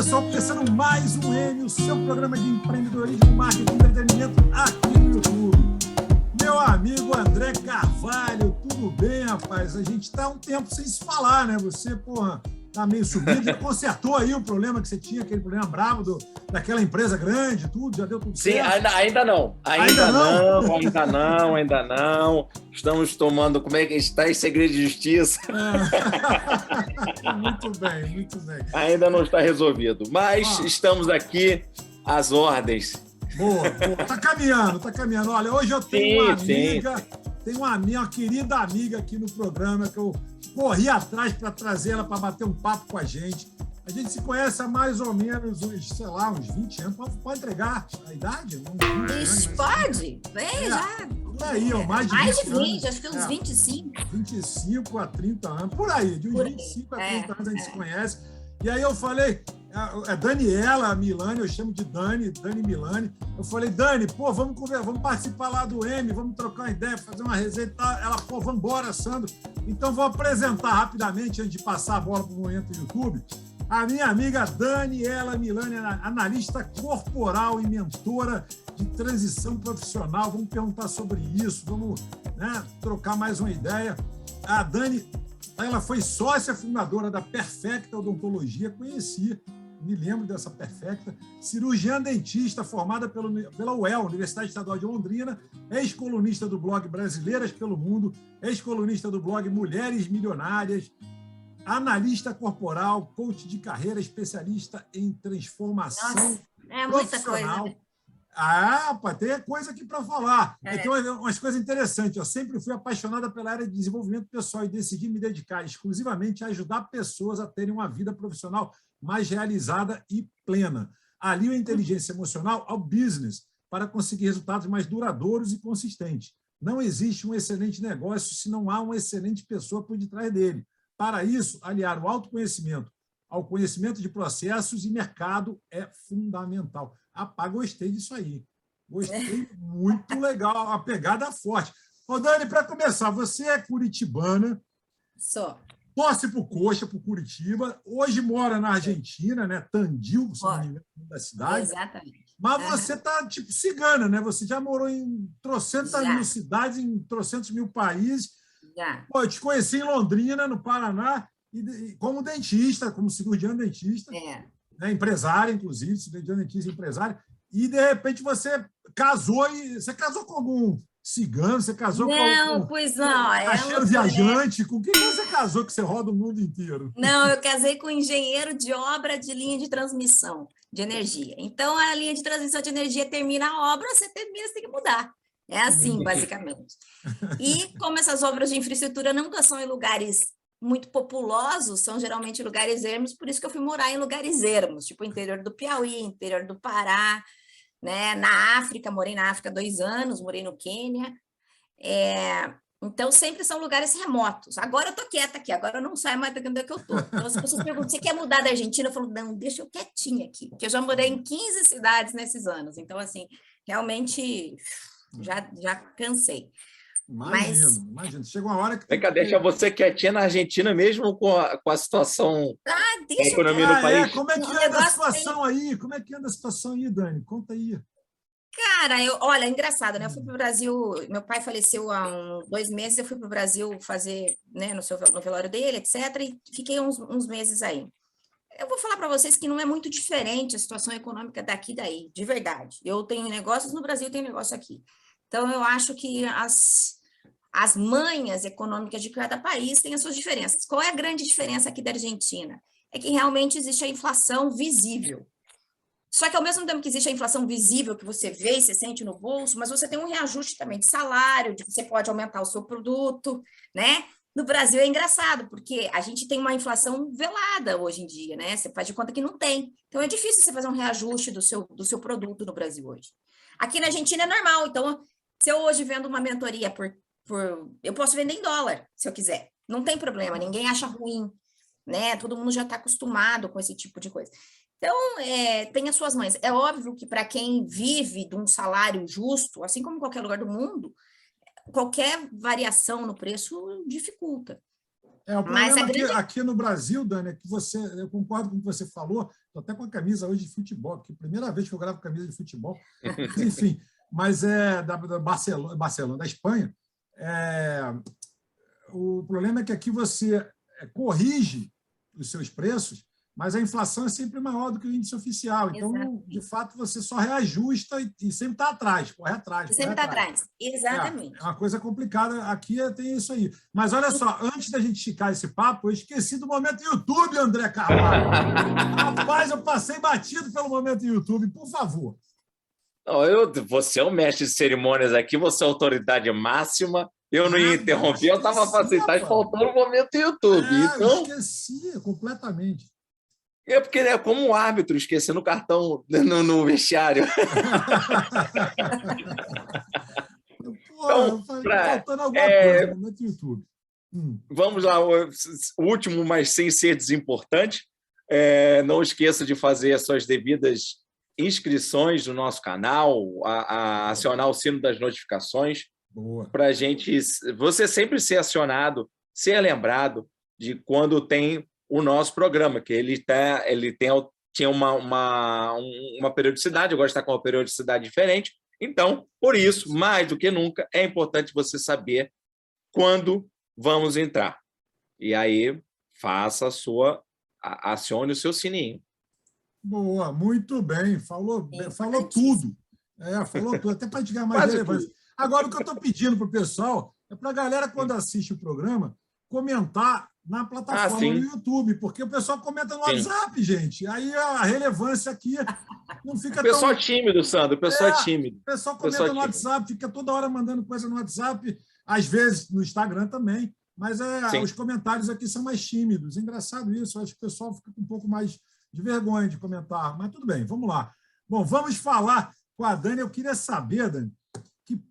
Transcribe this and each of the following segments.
pessoal, começando mais um N, o seu programa de empreendedorismo, marketing e entretenimento aqui no YouTube. Meu amigo André Carvalho, tudo bem, rapaz? A gente está há um tempo sem se falar, né? Você, porra, tá meio subido, já consertou aí o problema que você tinha, aquele problema bravo daquela empresa grande, tudo, já deu tudo certo? Sim, ainda não. Ainda não. Estamos tomando, como é que está em segredo de justiça? Muito bem, muito bem. Ainda não está resolvido, mas estamos aqui às ordens. Boa. Tá caminhando. Olha, hoje eu tenho uma querida amiga aqui no programa que eu corri atrás para trazer ela para bater um papo com a gente. A gente se conhece há mais ou menos uns 20 anos. Pode entregar a idade? Isso, pode. Já. Por aí, mais de 20 acho que uns 25. 25 a 30 anos, por aí. De uns 25 a 30 anos a gente se conhece. E aí eu falei, a Daniela Milani, eu chamo de Dani Milani. Eu falei, Dani, pô, vamos conversar, vamos participar lá do M, vamos trocar uma ideia, fazer uma resenha e tal. Ela, pô, vamos embora, Sandro. Então vou apresentar rapidamente, antes de passar a bola para o momento do YouTube, a minha amiga Daniela Milani, analista corporal e mentora de transição profissional. Vamos perguntar sobre isso, vamos, né, trocar mais uma ideia. A Dani, ela foi sócia fundadora da Perfecta Odontologia, me lembro dessa Perfecta, cirurgiã dentista formada pela UEL, Universidade Estadual de Londrina, ex-colunista do blog Brasileiras pelo Mundo, ex-colunista do blog Mulheres Milionárias, analista corporal, coach de carreira, especialista em transformação profissional. Muita coisa. Pá, tem coisa aqui para falar. Então, umas coisas interessantes. Eu sempre fui apaixonada pela área de desenvolvimento pessoal e decidi me dedicar exclusivamente a ajudar pessoas a terem uma vida profissional mais realizada e plena. Alio a inteligência emocional ao business para conseguir resultados mais duradouros e consistentes. Não existe um excelente negócio se não há uma excelente pessoa por detrás dele. Para isso, aliar o autoconhecimento ao conhecimento de processos e mercado é fundamental. Gostei disso aí. Gostei, muito legal, a pegada forte. Ô, Dani, para começar, você é curitibana. Sou. Torce para o Coxa, para o Curitiba. Hoje mora na Argentina, né? Tandil, se não me engano, da cidade. Exatamente. Mas você tá tipo cigana, né? Você já morou em trocentas mil cidades, em trocentos mil países. Já. Pô, eu te conheci em Londrina, no Paraná, como dentista, como cirurgião dentista, né? Empresária, inclusive, cirurgião dentista empresária, e de repente você casou com algum cigano, você casou com pois não. caixeiro viajante, com quem você casou que você roda o mundo inteiro? Não, eu casei com um engenheiro de obra de linha de transmissão de energia. Então, a linha de transmissão de energia termina a obra, você tem que mudar. É assim, basicamente. E como essas obras de infraestrutura nunca são em lugares muito populosos, são geralmente lugares ermos, por isso que eu fui morar em lugares ermos, tipo o interior do Piauí, interior do Pará, né? Na África, morei na África 2 anos, morei no Quênia. Então, sempre são lugares remotos. Agora eu tô quieta aqui, agora eu não saio mais daqui onde é que eu tô. Então, as pessoas perguntam, você quer mudar da Argentina? Eu falo, não, deixa eu quietinha aqui, porque eu já morei em 15 cidades nesses anos. Então, assim, realmente já cansei. Imagina. Chega uma hora que... Deixa você quietinha na Argentina mesmo com a situação da economia no país? Como é que anda a situação aí? Como é que anda a situação aí, Dani? Conta aí. Cara, olha, engraçado, né? Eu fui para o Brasil, meu pai faleceu há uns 2 meses, eu fui para o Brasil fazer, né, no velório dele, etc., e fiquei uns meses aí. Eu vou falar para vocês que não é muito diferente a situação econômica daqui e daí, de verdade. Eu tenho negócios no Brasil, tenho negócio aqui. Então, eu acho que as manhas econômicas de cada país têm as suas diferenças. Qual é a grande diferença aqui da Argentina? É que realmente existe a inflação visível. Só que, ao mesmo tempo que existe a inflação visível, que você vê e você sente no bolso, mas você tem um reajuste também de salário, de que você pode aumentar o seu produto, né? No Brasil é engraçado, porque a gente tem uma inflação velada hoje em dia, né? Você faz de conta que não tem. Então, é difícil você fazer um reajuste do seu produto no Brasil hoje. Aqui na Argentina é normal. Então, se eu hoje vendo uma mentoria eu posso vender em dólar, se eu quiser. Não tem problema, ninguém acha ruim, né? Todo mundo já está acostumado com esse tipo de coisa. Então, tem as suas mães. É óbvio que para quem vive de um salário justo, assim como em qualquer lugar do mundo, qualquer variação no preço dificulta. O problema aqui no Brasil, Dani, é que eu concordo com o que você falou, estou até com a camisa hoje de futebol, que é a primeira vez que eu gravo camisa de futebol, mas, enfim, mas é da Barcelona, da Espanha. O problema é que aqui você corrige os seus preços, mas a inflação é sempre maior do que o índice oficial. Então, exatamente, de fato, você só reajusta e sempre está atrás, corre atrás. Sempre está atrás, exatamente. É uma coisa complicada. Aqui tem isso aí. Mas olha só, antes da gente esticar esse papo, eu esqueci do momento YouTube, André Carvalho. Rapaz, eu passei batido pelo momento YouTube, por favor. Não, você é o mestre de cerimônias aqui, você é a autoridade máxima. Eu não ia interromper, eu estava fazendo, tá faltando o momento YouTube. Então, eu esqueci completamente. Porque é como um árbitro esquecendo o cartão no vestiário. Então, faltando alguma coisa no momento YouTube. Vamos lá, o último, mas sem ser desimportante. Não esqueça de fazer as suas devidas inscrições no nosso canal, acionar o sino das notificações, para a gente, você sempre ser acionado, ser lembrado de quando tem o nosso programa, que ele tinha uma periodicidade, agora está com uma periodicidade diferente. Então, por isso, mais do que nunca, é importante você saber quando vamos entrar. E aí, acione o seu sininho. Boa, muito bem, falou tudo. Falou tudo, até para te ganhar mais relevância. Agora, o que eu estou pedindo para o pessoal é para a galera, quando assiste o programa, comentar na plataforma do YouTube, porque o pessoal comenta no WhatsApp, gente. Aí a relevância aqui não fica tão... Pessoal tímido, Sandro, pessoal tímido. O pessoal comenta no WhatsApp, fica toda hora mandando coisa no WhatsApp, às vezes no Instagram também, mas os comentários aqui são mais tímidos. Engraçado isso, acho que o pessoal fica com um pouco mais de vergonha de comentar, mas tudo bem, vamos lá. Bom, vamos falar com a Dani. Eu queria saber, Dani,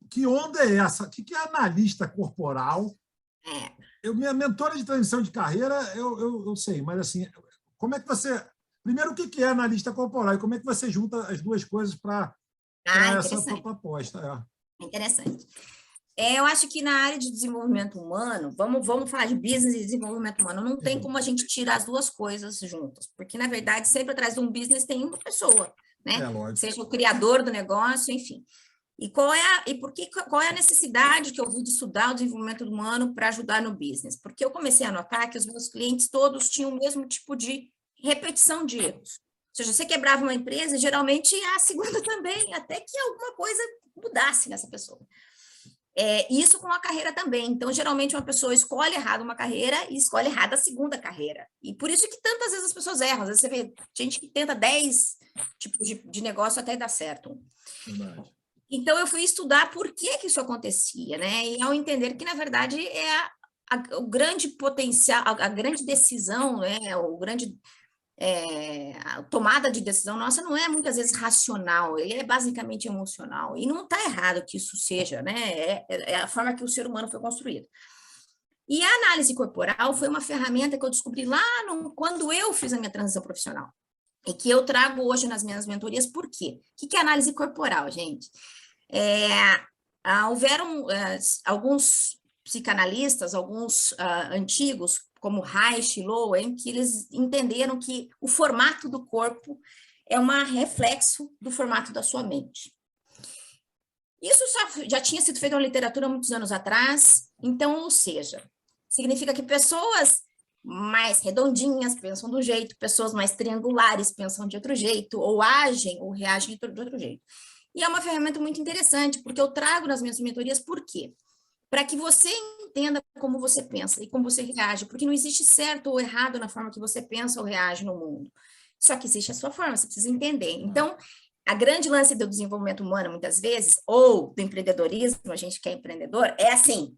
que onda é essa? O que é analista corporal? Minha mentora de transição de carreira, eu sei, mas assim, como é que você... Primeiro, o que é analista corporal e como é que você junta as duas coisas para essa proposta? Interessante. Eu acho que na área de desenvolvimento humano, vamos falar de business e desenvolvimento humano, não tem como a gente tirar as duas coisas juntas, porque, na verdade, sempre atrás de um business tem uma pessoa, né? Seja o criador do negócio, enfim. E qual é a necessidade que eu vi de estudar o desenvolvimento humano para ajudar no business? Porque eu comecei a notar que os meus clientes todos tinham o mesmo tipo de repetição de erros. Ou seja, você quebrava uma empresa, geralmente a segunda também, até que alguma coisa mudasse nessa pessoa. Isso com a carreira também. Então, geralmente, uma pessoa escolhe errado uma carreira e escolhe errado a segunda carreira. E por isso que tantas vezes as pessoas erram. Às vezes você vê gente que tenta 10 tipos de negócio até dar certo. Verdade. Então, eu fui estudar por que isso acontecia, né? E ao entender que, na verdade, o grande potencial, a grande decisão, né? A tomada de decisão nossa não é muitas vezes racional, ele é basicamente emocional. E não está errado que isso seja, né? É a forma que o ser humano foi construído. E a análise corporal foi uma ferramenta que eu descobri lá quando eu fiz a minha transição profissional. E que eu trago hoje nas minhas mentorias. Por quê? O que é análise corporal, gente? Houveram alguns psicanalistas, alguns antigos, como Reich e Lowen, que eles entenderam que o formato do corpo é um reflexo do formato da sua mente. Isso já tinha sido feito na literatura há muitos anos atrás, então, ou seja, significa que pessoas mais redondinhas pensam de um jeito, pessoas mais triangulares pensam de outro jeito, ou agem ou reagem de outro jeito. E é uma ferramenta muito interessante, porque eu trago nas minhas mentorias, por quê? Para que você entenda como você pensa e como você reage, porque não existe certo ou errado na forma que você pensa ou reage no mundo. Só que existe a sua forma, você precisa entender. Então, a grande lance do desenvolvimento humano, muitas vezes, ou do empreendedorismo, a gente que é empreendedor, é assim: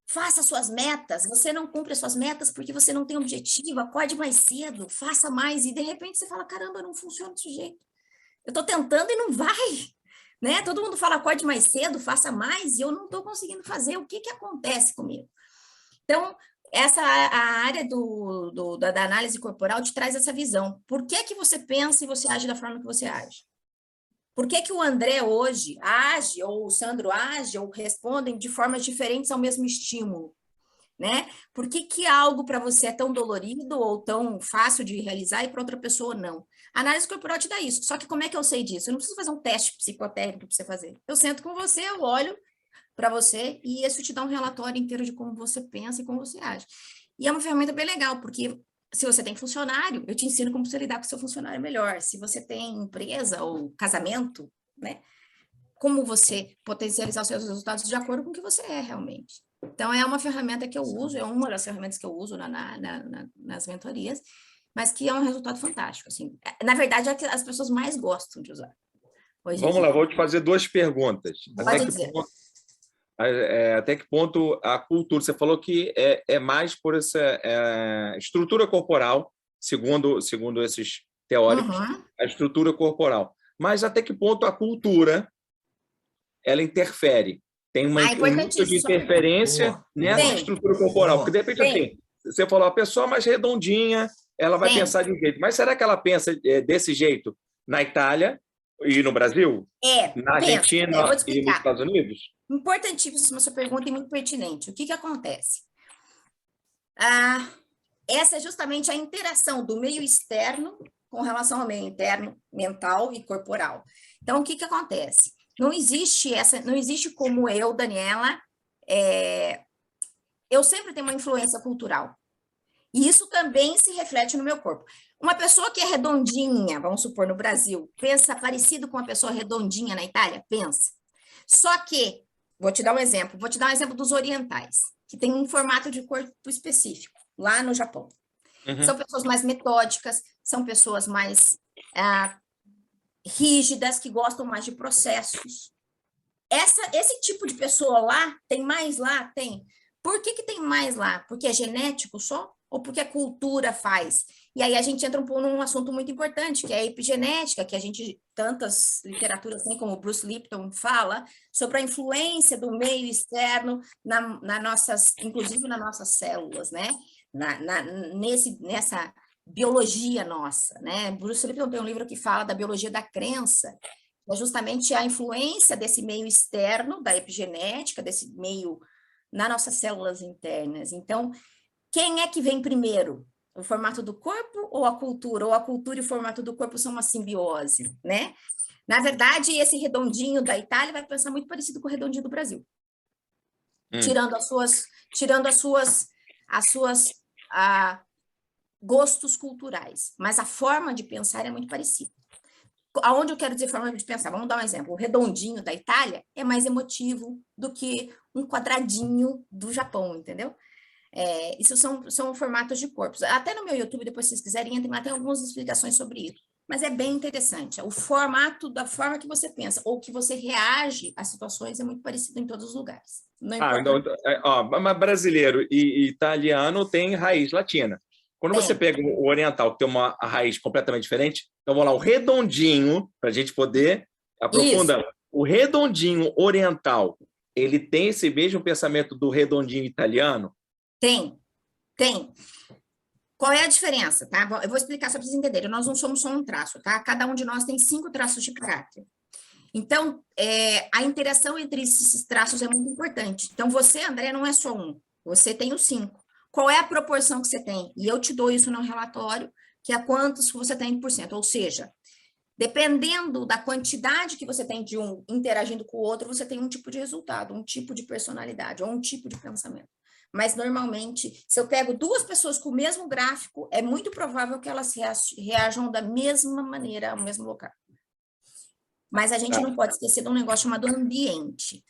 faça suas metas, você não cumpre as suas metas porque você não tem objetivo, acorde mais cedo, faça mais, e de repente você fala, caramba, não funciona desse jeito. Eu estou tentando e não vai. Né? Todo mundo fala, acorde mais cedo, faça mais, e eu não estou conseguindo fazer. O que acontece comigo? Então, a área da análise corporal te traz essa visão. Por que você pensa e você age da forma que você age? Por que o André hoje age, ou o Sandro age, ou respondem de formas diferentes ao mesmo estímulo? né? Por que que algo para você é tão dolorido ou tão fácil de realizar e para outra pessoa não? A análise corporal te dá isso. Só que como é que eu sei disso? Eu não preciso fazer um teste psicotécnico para você fazer. Eu sento com você, eu olho para você e isso te dá um relatório inteiro de como você pensa e como você age. E é uma ferramenta bem legal, porque se você tem funcionário, eu te ensino como você lidar com o seu funcionário melhor. Se você tem empresa ou casamento, né? Como você potencializar os seus resultados de acordo com o que você é realmente. Então, é uma ferramenta que eu uso, é uma das ferramentas que eu uso nas mentorias, mas que é um resultado fantástico. Assim. Na verdade, é que as pessoas mais gostam de usar. Vamos lá, vou te fazer 2 perguntas. Pode dizer. Até que ponto a cultura, você falou que é mais por essa estrutura corporal, segundo esses teóricos, a estrutura corporal. Mas até que ponto a cultura ela interfere? Tem um nível de interferência nessa estrutura corporal. Porque, de repente, assim, você falou, a pessoa mais redondinha, ela vai pensar de um jeito. Mas será que ela pensa desse jeito na Itália e no Brasil? Na Argentina e nos Estados Unidos? Importantíssima essa pergunta e muito pertinente. O que acontece? Essa é justamente a interação do meio externo com relação ao meio interno, mental e corporal. Então, o que acontece? Não existe como eu, Daniela, eu sempre tenho uma influência cultural. E isso também se reflete no meu corpo. Uma pessoa que é redondinha, vamos supor, no Brasil, pensa parecido com uma pessoa redondinha na Itália? Pensa. Só que, vou te dar um exemplo dos orientais, que tem um formato de corpo específico, lá no Japão. São pessoas mais metódicas, são pessoas mais rígidas, que gostam mais de processos. Esse tipo de pessoa lá, tem mais lá? Tem. Por que tem mais lá? Porque é genético só? Ou porque a cultura faz? E aí a gente entra num assunto muito importante, que é a epigenética, que a gente, tantas literaturas tem, como o Bruce Lipton fala, sobre a influência do meio externo inclusive nas nossas células, né? Nessa biologia nossa, né? Bruce Lipton tem um livro que fala da biologia da crença, é justamente a influência desse meio externo, da epigenética, desse meio nas nossas células internas. Então, quem é que vem primeiro? O formato do corpo ou a cultura? Ou a cultura e o formato do corpo são uma simbiose, né? Na verdade, esse redondinho da Itália vai pensar muito parecido com o redondinho do Brasil. Tirando as suas gostos culturais. Mas a forma de pensar é muito parecida. Aonde eu quero dizer forma de pensar? Vamos dar um exemplo. O redondinho da Itália é mais emotivo do que um quadradinho do Japão, entendeu? Isso são formatos de corpos. Até no meu YouTube, depois se vocês quiserem, entrem lá, tem algumas explicações sobre isso. Mas é bem interessante. O formato da forma que você pensa ou que você reage às situações é muito parecido em todos os lugares. Mas brasileiro e italiano tem raiz latina. Quando você pega o oriental, que tem uma raiz completamente diferente, então vamos lá, o redondinho, para a gente poder aprofundar. Isso. O redondinho oriental, ele tem esse mesmo pensamento do redondinho italiano? Tem. Qual é a diferença, tá? Eu vou explicar só para vocês entenderem. Nós não somos só um traço, tá? Cada um de nós tem 5 traços de caráter. Então, a interação entre esses traços é muito importante. Então, você, André, não é só um. Você tem os 5. Qual é a proporção que você tem? E eu te dou isso no relatório, que é quantos você tem por cento. Ou seja, dependendo da quantidade que você tem de um interagindo com o outro, você tem um tipo de resultado, um tipo de personalidade, ou um tipo de pensamento. Mas, normalmente, se eu pego 2 pessoas com o mesmo gráfico, é muito provável que elas reajam da mesma maneira ao mesmo local. Mas a gente não pode esquecer de um negócio chamado ambiente.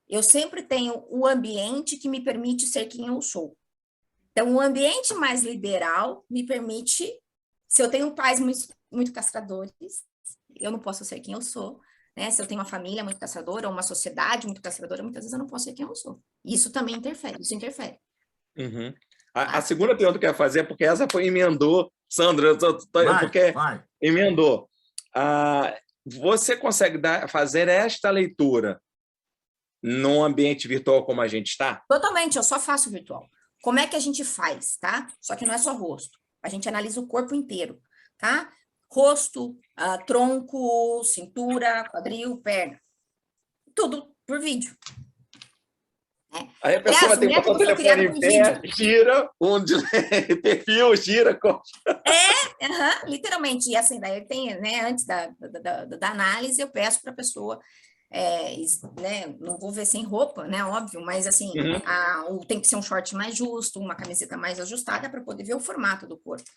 Eu sempre tenho o ambiente que me permite ser quem eu sou. Então, o ambiente mais liberal me permite, se eu tenho pais muito castradores, eu não posso ser quem eu sou, né? Se eu tenho uma família muito castradora, ou uma sociedade muito castradora, muitas vezes eu não posso ser quem eu sou. Isso também interfere, isso interfere. A segunda pergunta que eu ia fazer é porque essa emendou, Sandra, emendou. Você consegue fazer esta leitura num ambiente virtual como a gente está? Totalmente, eu só faço virtual. Como é que a gente faz, tá? Só que não é só rosto. A gente analisa o corpo inteiro, tá? Rosto, tronco, cintura, quadril, perna. Tudo por vídeo. Aí a pessoa vai ter que botar o telefone em pé, gira, perfil, gira, corta. Literalmente. E assim, daí tem, né, antes da análise, eu peço para a pessoa, né, não vou ver sem roupa, né, óbvio, mas assim, tem que ser um short mais justo, uma camiseta mais ajustada para poder ver o formato do corpo.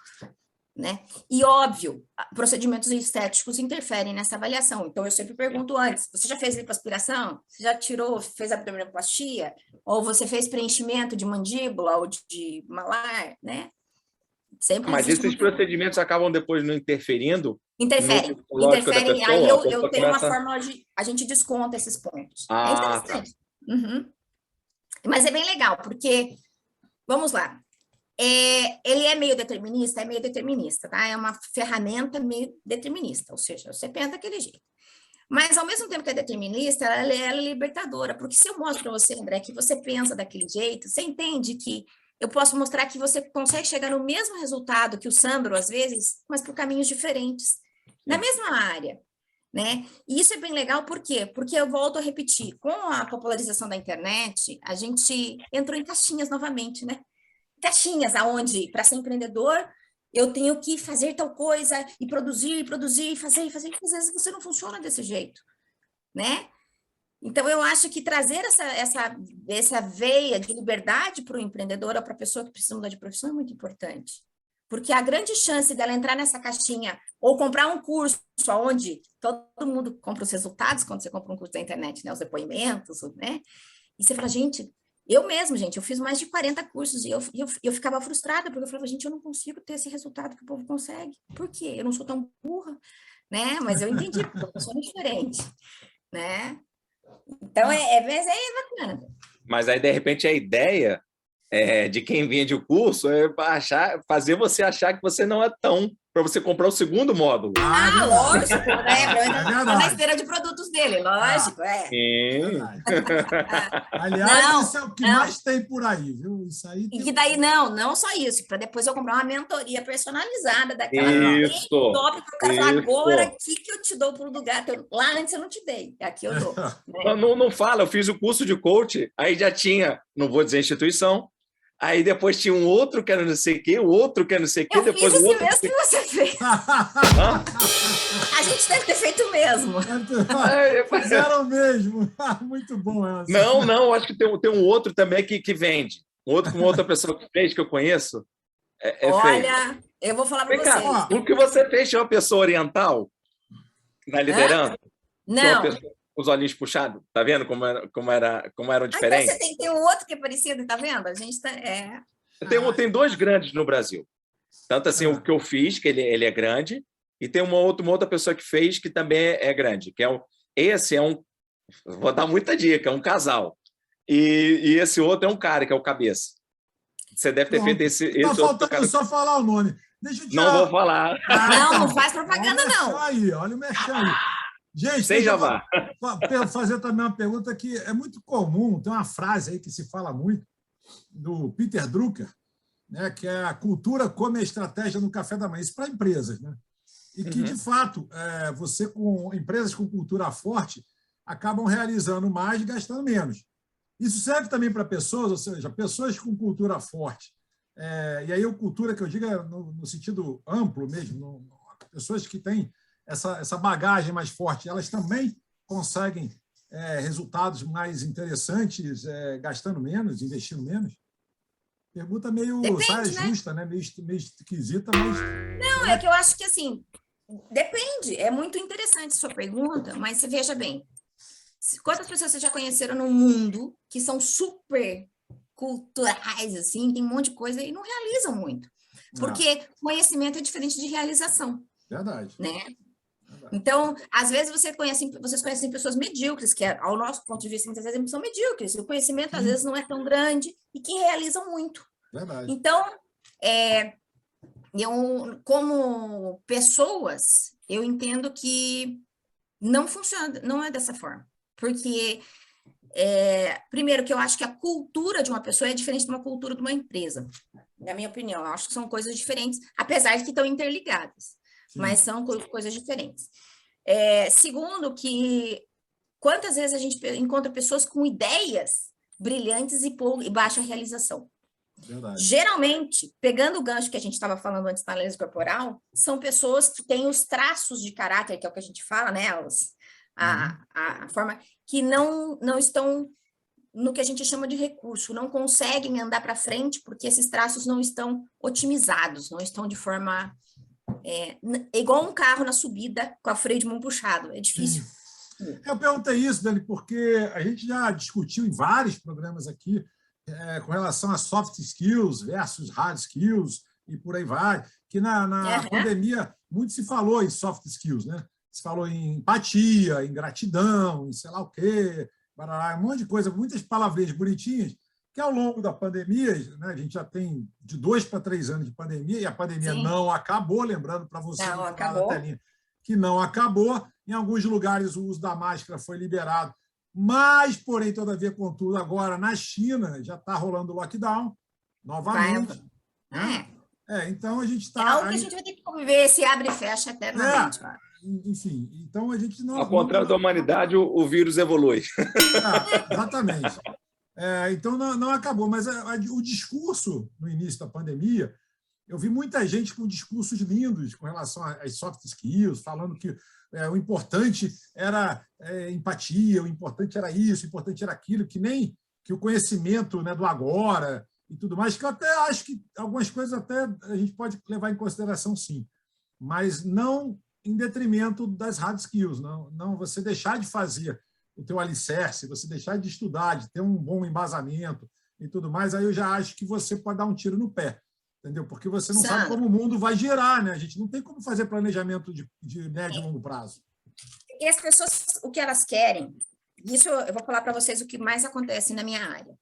Né? E, óbvio, procedimentos estéticos interferem nessa avaliação. Então, eu sempre pergunto antes, você já fez lipoaspiração? Você já fez abdominoplastia? Ou você fez preenchimento de mandíbula ou de malar, né? Sempre. Mas esses procedimentos acabam depois não interferindo? Interferem. Aí eu tenho uma forma de... A gente desconta esses pontos. É interessante. Tá. Mas é bem legal, porque... Vamos lá. Ele é meio determinista, tá? É uma ferramenta meio determinista, ou seja, você pensa daquele jeito. Mas, ao mesmo tempo que é determinista, ela é libertadora, porque se eu mostro para você, André, que você pensa daquele jeito, você entende que eu posso mostrar que você consegue chegar no mesmo resultado que o Sandro, às vezes, mas por caminhos diferentes, na mesma área, né? E isso é bem legal, por quê? Porque eu volto a repetir, com a popularização da internet, a gente entrou em caixinhas novamente, né? Caixinhas aonde, para ser empreendedor, eu tenho que fazer tal coisa e produzir, fazer, às vezes você não funciona desse jeito, né? Então, eu acho que trazer essa veia de liberdade para o empreendedor ou para a pessoa que precisa mudar de profissão é muito importante, porque a grande chance dela entrar nessa caixinha ou comprar um curso onde todo mundo compra os resultados quando você compra um curso da internet, né? Os depoimentos, né? E você fala, gente... Eu mesmo, gente, eu fiz mais de 40 cursos e eu ficava frustrada, porque eu falava, gente, eu não consigo ter esse resultado que o povo consegue. Por quê? Eu não sou tão burra, né? Mas eu entendi, porque eu sou diferente, né? Então, é bacana. Mas aí, de repente, a ideia de quem vende o curso é fazer você achar que você não é tão... para você comprar o segundo módulo. Lógico. Na esteira de produtos dele, lógico. Aliás, isso é o que mais tem por aí, viu? Isso aí e daí, não só isso, para depois eu comprar uma mentoria personalizada daquela top, que eu quero falar, agora aqui que eu te dou o pulo do gato. Lá antes eu não te dei, aqui eu dou. Né? Não fala, eu fiz o curso de coach, aí já tinha, não vou dizer instituição, aí depois tinha um outro que era não sei o quê, o outro que era não sei o quê, depois o outro... mesmo que você fez. A gente deve ter feito mesmo. Fizeram mesmo. Muito bom essa. Não, acho que tem um outro também que vende. Um outro com outra pessoa que fez, que eu conheço. Olha, feio. Eu vou falar para você. O que você fez tinha uma pessoa oriental na liderança? Não. Com os olhinhos puxados, tá vendo como eram diferentes? Então você tem um outro que é parecido, tá vendo? A gente tá... Tem dois grandes no Brasil. Tanto assim, o que eu fiz, que ele é grande, e tem uma outra pessoa que fez, que também é grande, que vou dar muita dica, é um casal. E esse outro é um cara, que é o cabeça. Você deve ter feito esse Tá faltando cara... só falar o nome. Deixa eu Não vou falar. Não faz propaganda, não. Olha o merchan aí. Gente, sem jabá. Fazer também uma pergunta que é muito comum, tem uma frase aí que se fala muito, do Peter Drucker, né, que é a cultura come a estratégia no café da manhã, isso para empresas, né? E que, de fato, você com empresas com cultura forte acabam realizando mais e gastando menos. Isso serve também para pessoas, ou seja, pessoas com cultura forte. E aí, a cultura que eu digo é no sentido amplo mesmo, pessoas que têm essa bagagem mais forte, elas também conseguem resultados mais interessantes, gastando menos, investindo menos? Pergunta meio saia justa, né? Meio esquisita, mas... Não, é que eu acho que, assim, depende. É muito interessante a sua pergunta, mas você veja bem. Quantas pessoas vocês já conheceram no mundo que são super culturais, assim, tem um monte de coisa e não realizam muito? Porque conhecimento é diferente de realização. Verdade. Né? Então, às vezes vocês conhecem pessoas medíocres, que ao nosso ponto de vista muitas vezes são medíocres, o conhecimento às vezes não é tão grande e que realizam muito. Verdade. Então, como pessoas, eu entendo que não funciona, não é dessa forma, porque primeiro que eu acho que a cultura de uma pessoa é diferente de uma cultura de uma empresa, na minha opinião, eu acho que são coisas diferentes, apesar de que estão interligadas. Sim. Mas são coisas diferentes. Segundo, que quantas vezes a gente encontra pessoas com ideias brilhantes e baixa realização. Verdade. Geralmente, pegando o gancho que a gente estava falando antes na análise corporal, são pessoas que têm os traços de caráter, que é o que a gente fala, né? A forma que não estão no que a gente chama de recurso, não conseguem andar para frente porque esses traços não estão otimizados, não estão de forma... igual um carro na subida com a freio de mão puxado, é difícil. Eu perguntei isso, Dani, porque a gente já discutiu em vários programas aqui com relação a soft skills versus hard skills e por aí vai, que na pandemia muito se falou em soft skills, né? Se falou em empatia, em gratidão, em sei lá o quê, um monte de coisa, muitas palavrinhas bonitinhas, que ao longo da pandemia, né, a gente já tem de 2 para 3 anos de pandemia, e a pandemia não acabou, lembrando para você não acabou. Telinha, que não acabou. Em alguns lugares o uso da máscara foi liberado, mas, porém, todavia, contudo, agora na China já está rolando lockdown novamente. Né? Então a gente está... É algo que a gente vai ter que conviver, se abre e fecha eternamente. Enfim, então a gente não... Ao contrário da humanidade, o vírus evolui. Exatamente. Então não acabou, mas o discurso no início da pandemia, eu vi muita gente com discursos lindos com relação às soft skills, falando que o importante era empatia, o importante era isso, o importante era aquilo, que o conhecimento, né, do agora e tudo mais, que eu até acho que algumas coisas até a gente pode levar em consideração, sim, mas não em detrimento das hard skills, não você deixar de fazer o teu alicerce, você deixar de estudar, de ter um bom embasamento e tudo mais, aí eu já acho que você pode dar um tiro no pé, entendeu? Porque você não sabe como o mundo vai girar, né? A gente não tem como fazer planejamento de médio e longo prazo. E as pessoas, o que elas querem, isso eu vou falar para vocês o que mais acontece na minha área.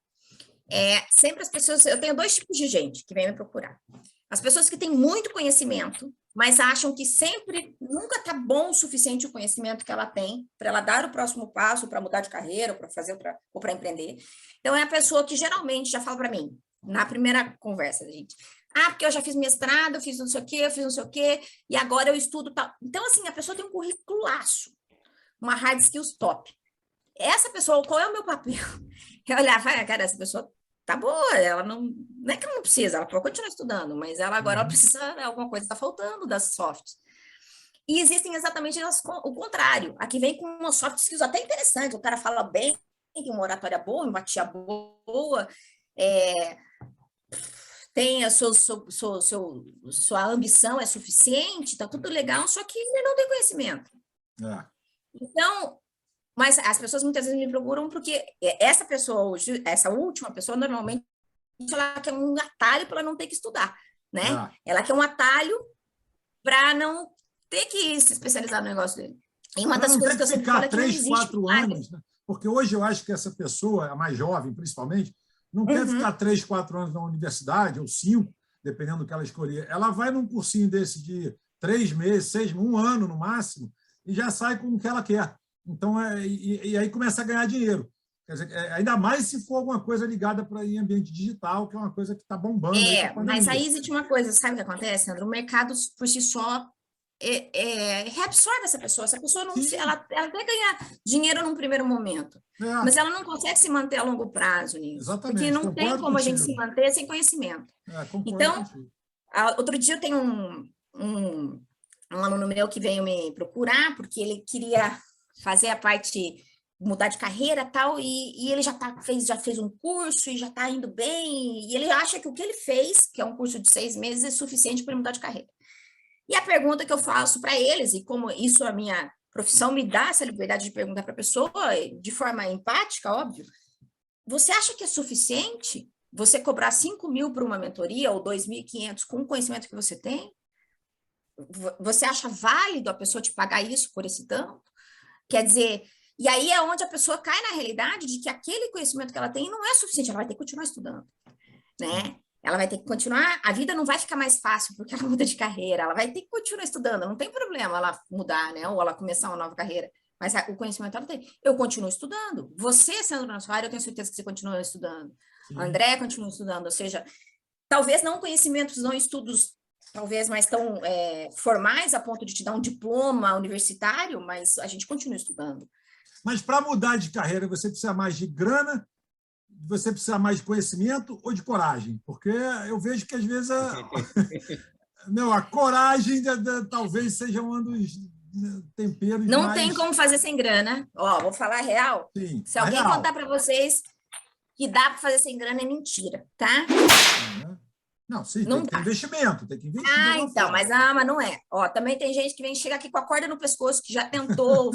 Sempre as pessoas, eu tenho 2 tipos de gente que vem me procurar. As pessoas que têm muito conhecimento, mas acham que sempre, nunca está bom o suficiente o conhecimento que ela tem para ela dar o próximo passo, para mudar de carreira, ou para fazer ou para empreender. Então, é a pessoa que geralmente já fala para mim, na primeira conversa, gente, porque eu já fiz mestrado, eu fiz não sei o quê, eu fiz não sei o quê, e agora eu estudo tal. Então, assim, a pessoa tem um curriculaço, uma hard skills top. Essa pessoa, qual é o meu papel? Eu olhava, cara, essa pessoa tá boa, ela não é que ela não precisa, ela pode continuar estudando, mas ela agora ela precisa, alguma coisa está faltando das softs. E existem exatamente o contrário. Aqui vem com uma soft skills até interessante, o cara fala bem, tem uma oratória boa, empatia boa, tem a sua ambição é suficiente, tá tudo legal, só que ele não tem conhecimento. Então, mas as pessoas muitas vezes me procuram porque essa pessoa hoje, essa última pessoa, normalmente ela quer um atalho para não ter que estudar, né? Ela quer um atalho para não ter que se especializar no negócio dele. E uma das coisas que eu sempre falo é que não existe 4 anos, né? Porque hoje eu acho que essa pessoa, a mais jovem principalmente, não quer ficar 3, 4 anos na universidade, ou 5, dependendo do que ela escolher. Ela vai num cursinho desse de 3 meses, 6, 1 ano no máximo, e já sai com o que ela quer. Então, e aí começa a ganhar dinheiro. Quer dizer, ainda mais se for alguma coisa ligada para em ambiente digital, que é uma coisa que está bombando. Mas aí existe uma coisa, sabe o que acontece, Sandro? O mercado, por si só, reabsorve essa pessoa. Essa pessoa não ela vai ganhar dinheiro num primeiro momento, mas ela não consegue se manter a longo prazo nisso. Exatamente, porque não tem como a gente se manter sem conhecimento. Então, outro dia eu tenho um aluno meu que veio me procurar, porque ele queria fazer a parte, mudar de carreira e tal, e ele já fez um curso e já está indo bem, e ele acha que o que ele fez, que é um curso de 6 meses, é suficiente para ele mudar de carreira. E a pergunta que eu faço para eles, e como isso a minha profissão me dá essa liberdade de perguntar para a pessoa, de forma empática, óbvio, você acha que é suficiente você cobrar 5.000 por uma mentoria ou 2.500 com o conhecimento que você tem? Você acha válido a pessoa te pagar isso por esse tanto? Quer dizer, e aí é onde a pessoa cai na realidade de que aquele conhecimento que ela tem não é suficiente, ela vai ter que continuar estudando, né? Ela vai ter que continuar, a vida não vai ficar mais fácil porque ela muda de carreira, ela vai ter que continuar estudando, não tem problema ela mudar, né? Ou ela começar uma nova carreira, mas o conhecimento ela tem. Eu continuo estudando, você sendo na sua área, eu tenho certeza que você continua estudando. Sim. André continua estudando, ou seja, talvez não conhecimentos, não estudos, talvez mais tão formais a ponto de te dar um diploma universitário, mas a gente continua estudando. Mas para mudar de carreira, você precisa mais de grana, você precisa mais de conhecimento ou de coragem? Porque eu vejo que, às vezes, a coragem talvez seja um dos temperos Não mais... tem como fazer sem grana. Ó, vou falar a real. Sim, Se alguém real. contar para vocês que dá para fazer sem grana, é mentira, tá? Não, sim, Não tem que ter investimento, tem que investir. Então, mas não é. Ó, também tem gente que chega aqui com a corda no pescoço, que já tentou,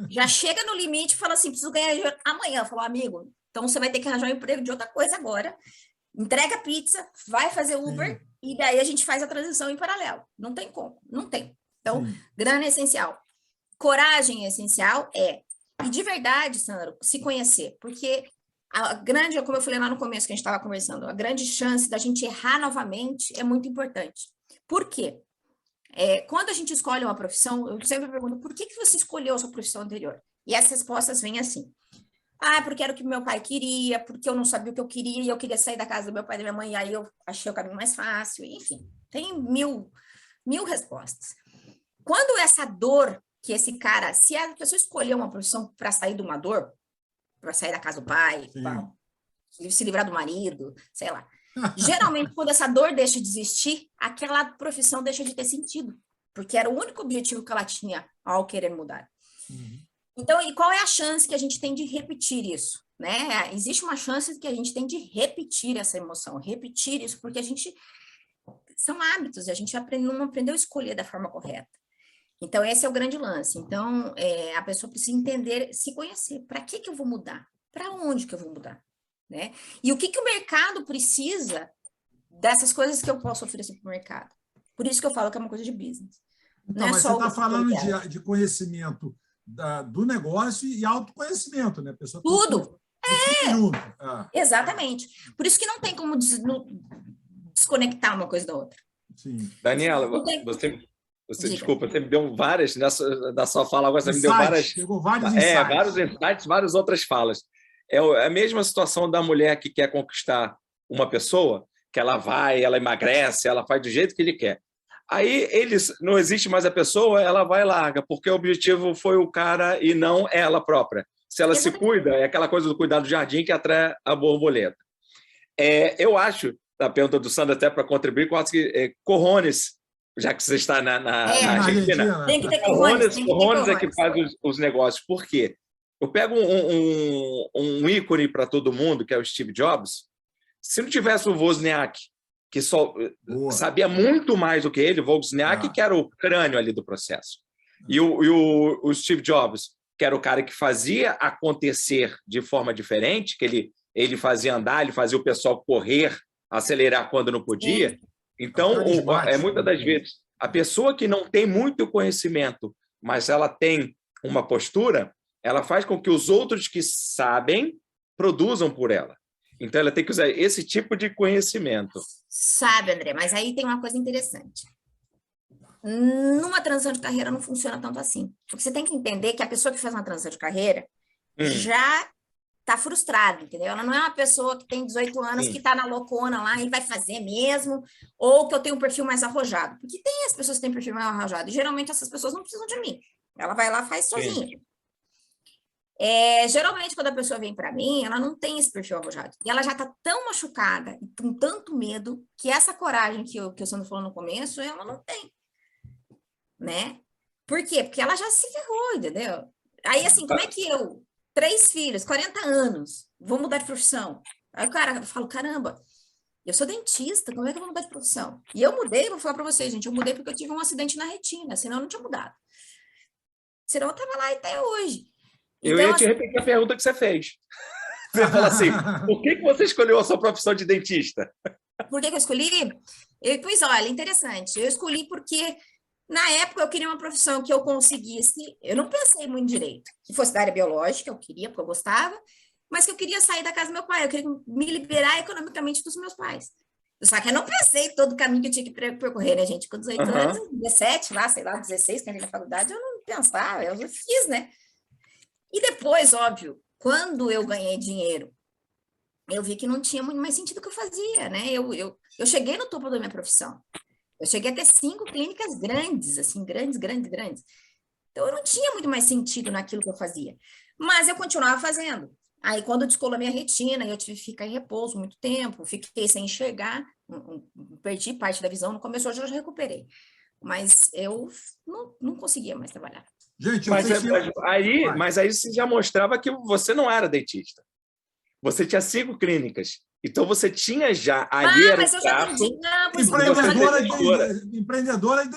já chega no limite e fala assim, preciso ganhar dinheiro amanhã. Falou, amigo, então você vai ter que arranjar um emprego de outra coisa agora, entrega pizza, vai fazer Uber, e daí a gente faz a transição em paralelo. Não tem como, não tem. Então, grana é essencial. Coragem é essencial, E de verdade, Sandro, se conhecer, porque como eu falei lá no começo que a gente estava conversando, a grande chance da gente errar novamente é muito importante. Por quê? Quando a gente escolhe uma profissão, eu sempre pergunto, por que você escolheu a sua profissão anterior? E as respostas vêm assim. Porque era o que meu pai queria, porque eu não sabia o que eu queria, e eu queria sair da casa do meu pai e da minha mãe, e aí eu achei o caminho mais fácil, enfim, tem mil respostas. Quando essa dor que esse cara, se a pessoa escolher uma profissão para sair de uma dor, para sair da casa do pai, para se livrar do marido, sei lá. Geralmente, quando essa dor deixa de existir, aquela profissão deixa de ter sentido, porque era o único objetivo que ela tinha ao querer mudar. Então, e qual é a chance que a gente tem de repetir isso? Né? Existe uma chance que a gente tem de repetir essa emoção, repetir isso, porque são hábitos, a gente não aprendeu a escolher da forma correta. Então, esse é o grande lance. Então, a pessoa precisa entender, se conhecer. Para que eu vou mudar? Para onde que eu vou mudar? Né? E o que o mercado precisa dessas coisas que eu posso oferecer para o mercado? Por isso que eu falo que é uma coisa de business. Então, mas você está falando de conhecimento do negócio e autoconhecimento, né? A pessoa tudo. Junto. Exatamente. Por isso que não tem como desconectar uma coisa da outra. Sim. Daniela, desculpa, você me deu várias, da sua fala agora, você me deu vários insights. Vários insights, várias outras falas. É a mesma situação da mulher que quer conquistar uma pessoa, que ela emagrece, ela faz do jeito que ele quer. Aí não existe mais a pessoa, ela vai e larga, porque o objetivo foi o cara e não ela própria. Se ela se cuida, é aquela coisa do cuidar do jardim que atrai a borboleta. Eu acho, a pergunta do Sandro, até para contribuir, eu acho que Corrones, já que você está na Argentina, tem que ter Corrones é que faz os negócios. Por quê? Eu pego um ícone para todo mundo, que é o Steve Jobs. Se não tivesse o Wozniak, que só sabia muito mais do que ele, o Wozniak, que era o crânio ali do processo, e o Steve Jobs, que era o cara que fazia acontecer de forma diferente, que ele fazia andar, ele fazia o pessoal correr, acelerar quando não podia. Então, muitas das vezes, a pessoa que não tem muito conhecimento, mas ela tem uma postura, ela faz com que os outros que sabem produzam por ela. Então, ela tem que usar esse tipo de conhecimento. Sabe, André, mas aí tem uma coisa interessante. Numa transição de carreira não funciona tanto assim. Porque você tem que entender que a pessoa que faz uma transição de carreira já está frustrada, entendeu? Ela não é uma pessoa que tem 18 anos que está na loucona lá e vai fazer mesmo, ou que eu tenho um perfil mais arrojado. Porque tem as pessoas que têm perfil mais arrojado, e geralmente essas pessoas não precisam de mim. Ela vai lá e faz sozinha. Geralmente, quando a pessoa vem para mim, ela não tem esse perfil arrojado. E ela já está tão machucada e com tanto medo que essa coragem que o Sandro falou no começo, ela não tem. Né? Por quê? Porque ela já se ferrou, entendeu? Aí, assim, como é que 3 filhos, 40 anos, vou mudar de profissão? Aí o cara, eu falo, caramba, eu sou dentista, como é que eu vou mudar de profissão? E eu mudei, vou falar para vocês, gente, eu mudei porque eu tive um acidente na retina, senão eu não tinha mudado. Senão eu estava lá até hoje. Então, eu ia te repetir a pergunta que você fez. Você fala assim, por que você escolheu a sua profissão de dentista? Por que eu escolhi? Pois olha, interessante. Eu escolhi porque, na época, eu queria uma profissão que eu conseguisse... Eu não pensei muito direito. Que fosse da área biológica, eu queria, porque eu gostava, mas que eu queria sair da casa do meu pai, eu queria me liberar economicamente dos meus pais. Só que eu não pensei todo o caminho que eu tinha que percorrer, né, gente? Com 18 anos, 17, lá, sei lá, 16, quando eu na faculdade, eu não pensava, eu fiz, né? E depois, óbvio, quando eu ganhei dinheiro, eu vi que não tinha muito mais sentido o que eu fazia, né? Eu cheguei no topo da minha profissão. Eu cheguei a ter 5 clínicas grandes, assim, grandes. Então, eu não tinha muito mais sentido naquilo que eu fazia. Mas eu continuava fazendo. Aí, quando descolou a minha retina, eu tive que ficar em repouso muito tempo, fiquei sem enxergar, perdi parte da visão. No começo, hoje eu já recuperei. Mas eu não conseguia mais trabalhar. Gente, mas aí você já mostrava que você não era dentista. Você tinha 5 clínicas. Então, você tinha já... mas eu já vendi. Empreendedora e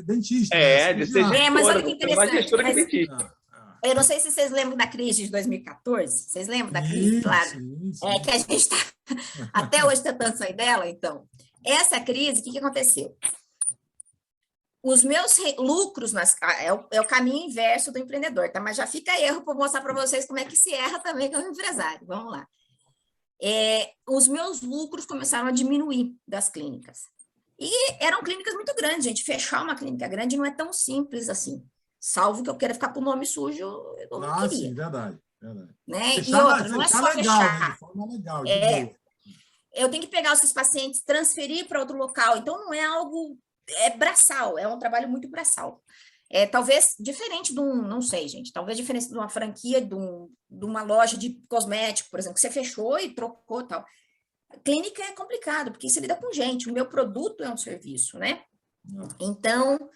dentista. De ser gestora. Mas olha que interessante. Gestora que dentista. Eu não sei se vocês lembram da crise de 2014. Vocês lembram da crise? Claro. Sim. Que a gente está até hoje tentando sair dela, então. Essa crise, o que aconteceu? Os meus lucros é o caminho inverso do empreendedor, tá? Mas já fica erro para mostrar para vocês como é que se erra também como empresário. Vamos lá. Os meus lucros começaram a diminuir das clínicas. E eram clínicas muito grandes, gente. Fechar uma clínica grande não é tão simples assim. Salvo que eu queira ficar com o nome sujo, eu não queria. Sim, verdade. Né? E outra, não é só legal, fechar. Né? De forma legal, eu tenho que pegar esses pacientes, transferir para outro local. Então, não é algo... É braçal, é um trabalho muito braçal. Talvez diferente de não sei, gente, talvez diferente de uma franquia, de uma loja de cosmético, por exemplo, que você fechou e trocou e tal. A clínica é complicado, porque você lida com gente, o meu produto é um serviço, né? Então,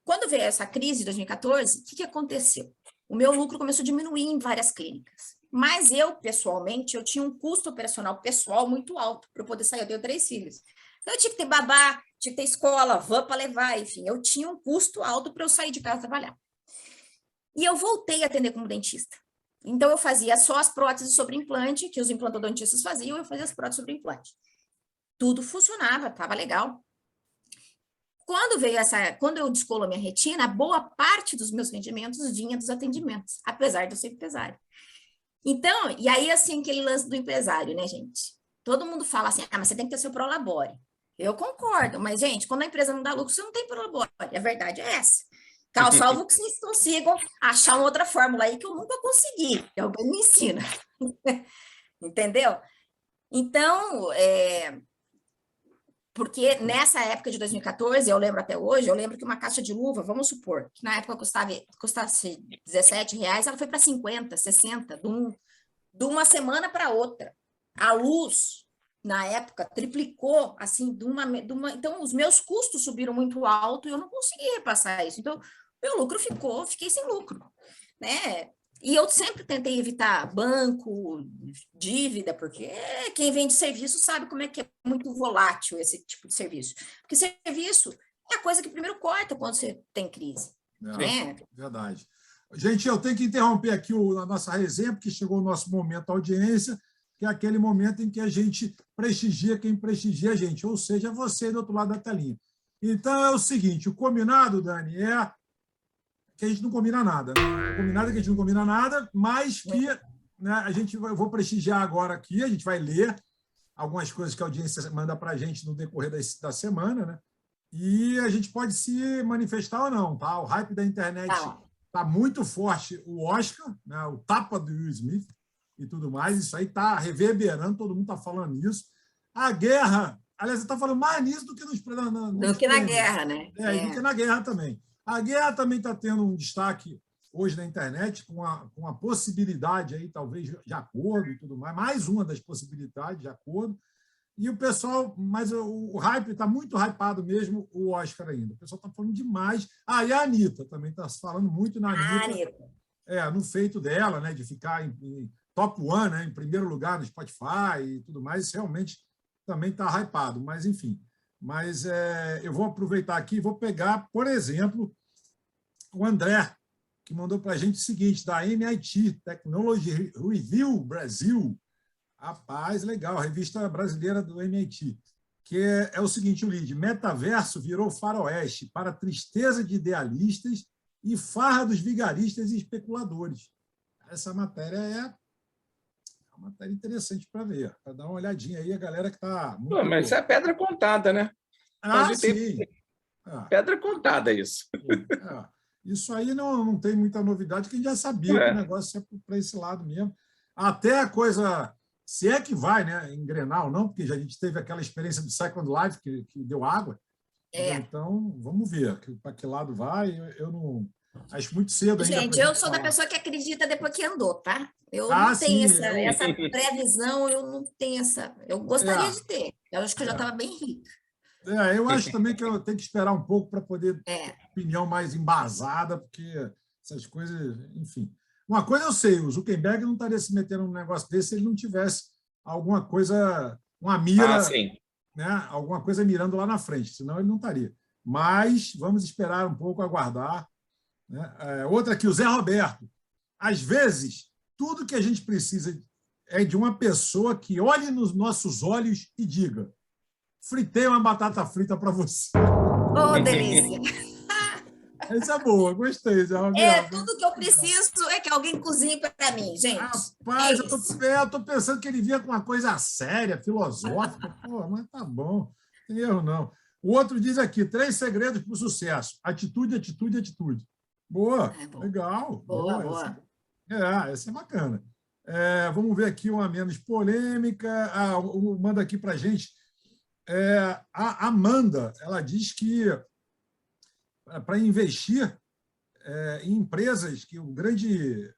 quando veio essa crise de 2014, o que aconteceu? O meu lucro começou a diminuir em várias clínicas. Mas eu, pessoalmente, eu tinha um custo operacional pessoal muito alto para eu poder sair. Eu tenho 3 filhos. Então, eu tinha que ter babá, tinha que ter escola, van para levar, enfim. Eu tinha um custo alto para eu sair de casa trabalhar. E eu voltei a atender como dentista. Então, eu fazia só as próteses sobre implante, que os implantodontistas faziam, eu fazia as próteses sobre implante. Tudo funcionava, estava legal. Quando eu descolo a minha retina, boa parte dos meus rendimentos vinha dos atendimentos, apesar de eu ser empresário. Então, e aí, assim, aquele lance do empresário, né, gente? Todo mundo fala assim, mas você tem que ter seu prolabore. Eu concordo, mas, gente, quando a empresa não dá lucro, você não tem prolabore. A verdade é essa. Salvo que vocês consigam achar uma outra fórmula aí que eu nunca consegui, que alguém me ensina. Entendeu? Então, porque nessa época de 2014, eu lembro até hoje, eu lembro que uma caixa de luva, vamos supor, que na época custasse R$17, ela foi para 50, 60, de uma semana para outra. A luz, na época, triplicou, assim, então, os meus custos subiram muito alto e eu não consegui repassar isso. Então, meu lucro fiquei sem lucro, né? E eu sempre tentei evitar banco, dívida, porque quem vende serviço sabe como é que é muito volátil esse tipo de serviço. Porque serviço é a coisa que primeiro corta quando você tem crise. Né? Verdade. Gente, eu tenho que interromper aqui a nossa resenha, porque chegou o nosso momento audiência, que é aquele momento em que a gente prestigia quem prestigia a gente, ou seja, você do outro lado da telinha. Então, é o seguinte, o combinado, Dani, é que a gente não combina nada. Né? O combinado é que a gente não combina nada, mas que, né, eu vou prestigiar agora aqui, a gente vai ler algumas coisas que a audiência manda para a gente no decorrer da semana, né? E a gente pode se manifestar ou não. Tá? O hype da internet está muito forte. O Oscar, né, o tapa do Will Smith, e tudo mais, isso aí está reverberando, todo mundo está falando isso. A guerra, aliás, você está falando mais nisso do que do que na guerra, né? Do que na guerra também. A guerra também está tendo um destaque hoje na internet, com a possibilidade, aí, talvez, de acordo e tudo mais uma das possibilidades de acordo. E o pessoal, mas o hype está muito hypado mesmo, o Oscar ainda. O pessoal está falando demais. E a Anitta também está falando muito na Anitta. No feito dela, né, de ficar em top 1, né, em primeiro lugar no Spotify e tudo mais, isso realmente também está hypado, mas enfim. Mas eu vou aproveitar aqui e vou pegar, por exemplo, o André, que mandou para a gente o seguinte, da MIT, Technology Review Brasil. Rapaz, legal, a revista brasileira do MIT, que é o seguinte, o lead, metaverso virou faroeste para tristeza de idealistas e farra dos vigaristas e especuladores. Essa matéria é uma matéria interessante para ver, para dar uma olhadinha aí, a galera que está... Mas isso é pedra contada, né? Sim. Pedra contada, isso. Isso aí não tem muita novidade, que a gente já sabia que o negócio é para esse lado mesmo. Até a coisa, se é que vai, né, engrenar ou não, porque já a gente teve aquela experiência do Second Life, que deu água. Então, vamos ver para que lado vai. Eu Acho muito cedo ainda. Gente, eu sou da pessoa que acredita depois que andou, tá? Eu Ah, não tenho sim, essa previsão, eu não tenho essa. Eu gostaria de ter. Eu acho que eu já estava bem rica. Eu acho também que eu tenho que esperar um pouco para poder É. ter opinião mais embasada, porque essas coisas, enfim. Uma coisa eu sei, o Zuckerberg não estaria se metendo num negócio desse se ele não tivesse alguma coisa, uma mira, né? Alguma coisa mirando lá na frente, senão ele não estaria. Mas vamos esperar um pouco, aguardar. Né? Outra aqui, o Zé Roberto. Às vezes, tudo que a gente precisa é de uma pessoa que olhe nos nossos olhos e diga: fritei uma batata frita para você. Oh, delícia! Essa é boa, gostei, Zé Roberto. Tudo que eu preciso é que alguém cozinhe para mim, gente. Rapaz, eu tô pensando que ele vinha com uma coisa séria, filosófica. Pô, mas tá bom, não tem erro não. O outro diz aqui, 3 segredos para o sucesso. Atitude, atitude, atitude. Boa, legal. Boa. Essa é bacana. Vamos ver aqui uma menos polêmica. Manda aqui para a gente. A Amanda, ela diz que para investir em empresas que o grande,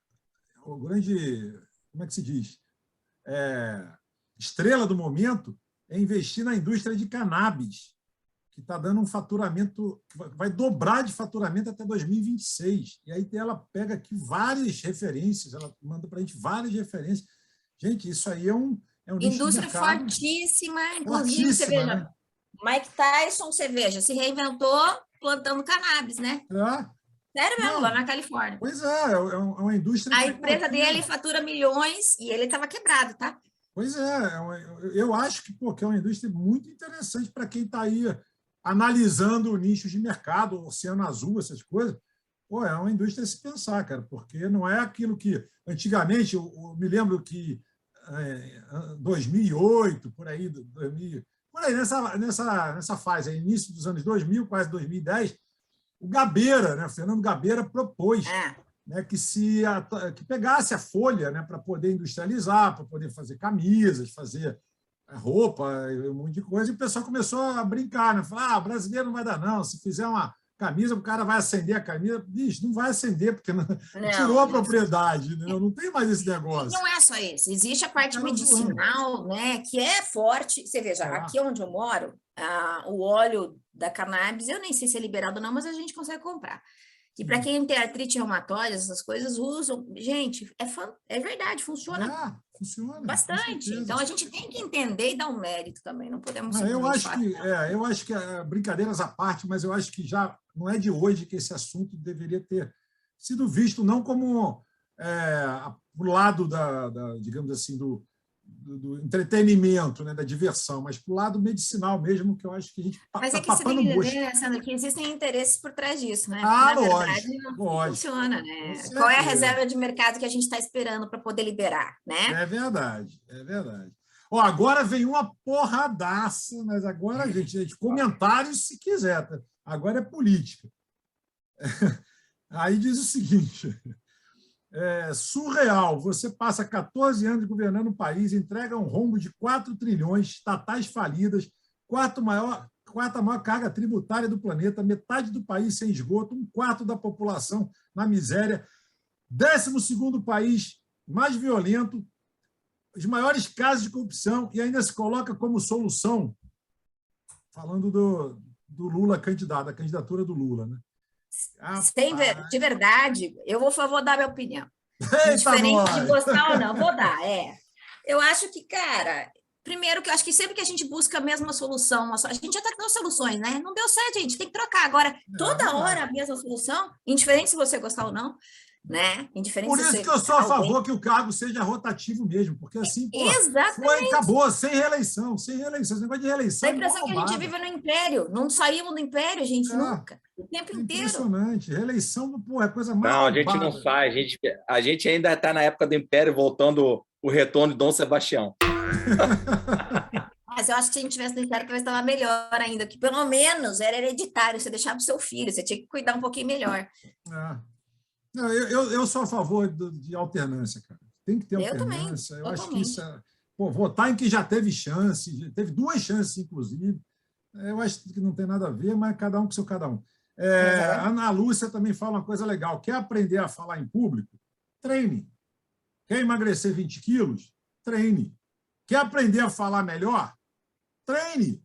como é que se diz? Estrela do momento é investir na indústria de cannabis, que está dando um faturamento, vai dobrar de faturamento até 2026. E aí ela pega aqui várias referências, ela manda para a gente várias referências. Gente, isso aí é um indústria fortíssima, inclusive, você veja, né? Mike Tyson, você veja, se reinventou plantando cannabis, né? Sério mesmo, lá na Califórnia. Pois é uma indústria... A empresa dele fatura milhões e ele estava quebrado, tá? Pois eu acho que é uma indústria muito interessante para quem está aí analisando nichos de mercado, Oceano Azul, essas coisas. É uma indústria a se pensar, cara, porque não é aquilo que... Antigamente, eu me lembro que 2008, por aí, 2000, por aí nessa fase, início dos anos 2000, quase 2010, o Gabeira, né, Fernando Gabeira, propôs né, que pegasse a folha, né, para poder industrializar, para poder fazer camisas, fazer roupa, um monte de coisa, e o pessoal começou a brincar, né? Falar, brasileiro não vai dar não, se fizer uma camisa, o cara vai acender a camisa. Bicho, não vai acender, porque tirou a propriedade, né? Não tem mais esse negócio. Não é só isso, existe a parte medicinal, né, que é forte. Você veja, aqui onde eu moro, o óleo da cannabis, eu nem sei se é liberado ou não, mas a gente consegue comprar. E para quem tem artrite reumatoide, essas coisas usam. Gente, é verdade, funciona. Funciona bastante. Então a gente tem que entender e dar um mérito também. Não podemos. Eu acho que brincadeiras à parte, mas eu acho que já não é de hoje que esse assunto deveria ter sido visto não como o lado digamos assim, do entretenimento, né, da diversão, mas para o lado medicinal mesmo, que eu acho que a gente mas é que você tem que entender, né, Sandra, que existem interesses por trás disso, né? Na verdade, não funciona, né? Qual é a reserva de mercado que a gente está esperando para poder liberar, né? É verdade. Agora vem uma porradaça, mas agora, gente, comentários se quiser, tá? Agora é política. Aí diz o seguinte... surreal, você passa 14 anos governando o país, entrega um rombo de 4 trilhões, estatais falidas, quarta maior carga tributária do planeta, metade do país sem esgoto, 1/4 da população na miséria, 12º país mais violento, os maiores casos de corrupção, e ainda se coloca como solução, falando do Lula candidato, da candidatura do Lula, né? De verdade, eu vou dar minha opinião. Diferente de gostar ou não, vou dar. Eu acho que, cara, primeiro que eu acho que sempre que a gente busca a mesma solução, a gente já deu soluções, né? Não deu certo, gente, tem que trocar. Agora, toda hora a mesma solução, indiferente se você gostar ou não, né? Indiferente Por isso que eu sou a favor que o cargo seja rotativo mesmo, porque assim, acabou, sem reeleição. Esse negócio de reeleição. Dá a impressão que a gente vive no império, não saímos do império, gente, nunca. O tempo inteiro. Impressionante. Reeleição, é coisa mais. Não, a gente não faz. A gente ainda está na época do império, voltando o retorno de Dom Sebastião. Mas eu acho que se a gente tivesse no império, talvez estava melhor ainda, que pelo menos era hereditário, você deixava para o seu filho, você tinha que cuidar um pouquinho melhor. Eu sou a favor de alternância, cara. Tem que ter alternância. Eu acho que isso votar em que já teve chance, teve 2 chances, inclusive. Eu acho que não tem nada a ver, mas cada um com seu cada um. A Ana Lúcia também fala uma coisa legal. Quer aprender a falar em público? Treine. Quer emagrecer 20 quilos? Treine. Quer aprender a falar melhor? Treine.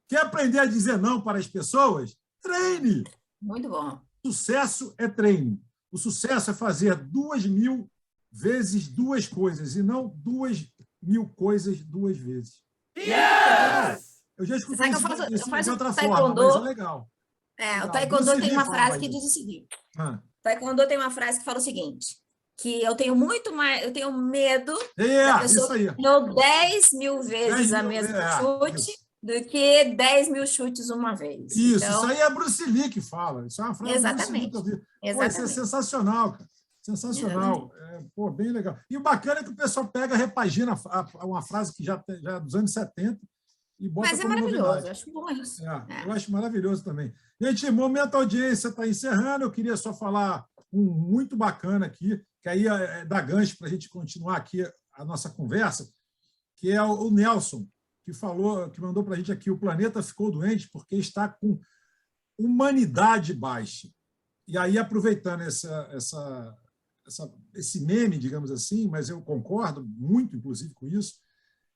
Quer aprender a dizer não para as pessoas? Treine. Muito bom. Sucesso é treino. O sucesso é fazer 2.000 vezes 2 coisas e não 2.000 coisas 2 vezes. Yes! Eu já escutei isso de outra forma, mas é legal. O taekwondo tem uma frase que diz o seguinte. O taekwondo tem uma frase que fala o seguinte, que eu tenho medo da pessoa que deu 10.000 vezes a mesma chute do que 10.000 chutes uma vez. Isso aí é Bruce Lee que fala. Isso é uma frase exatamente. Bruce Lee. Pô, isso é sensacional, cara. Sensacional. Bem legal. E o bacana é que o pessoal pega, repagina uma frase que já é dos anos 70 e bota Mas é como maravilhoso, novidade. eu acho bom isso. Eu acho maravilhoso também. Gente, momento audiência está encerrando. Eu queria só falar um muito bacana aqui, que aí dá gancho para a gente continuar aqui a nossa conversa, que é o Nelson, que mandou para a gente aqui: o planeta ficou doente porque está com humanidade baixa. E aí, aproveitando esse meme, digamos assim, mas eu concordo muito, inclusive, com isso,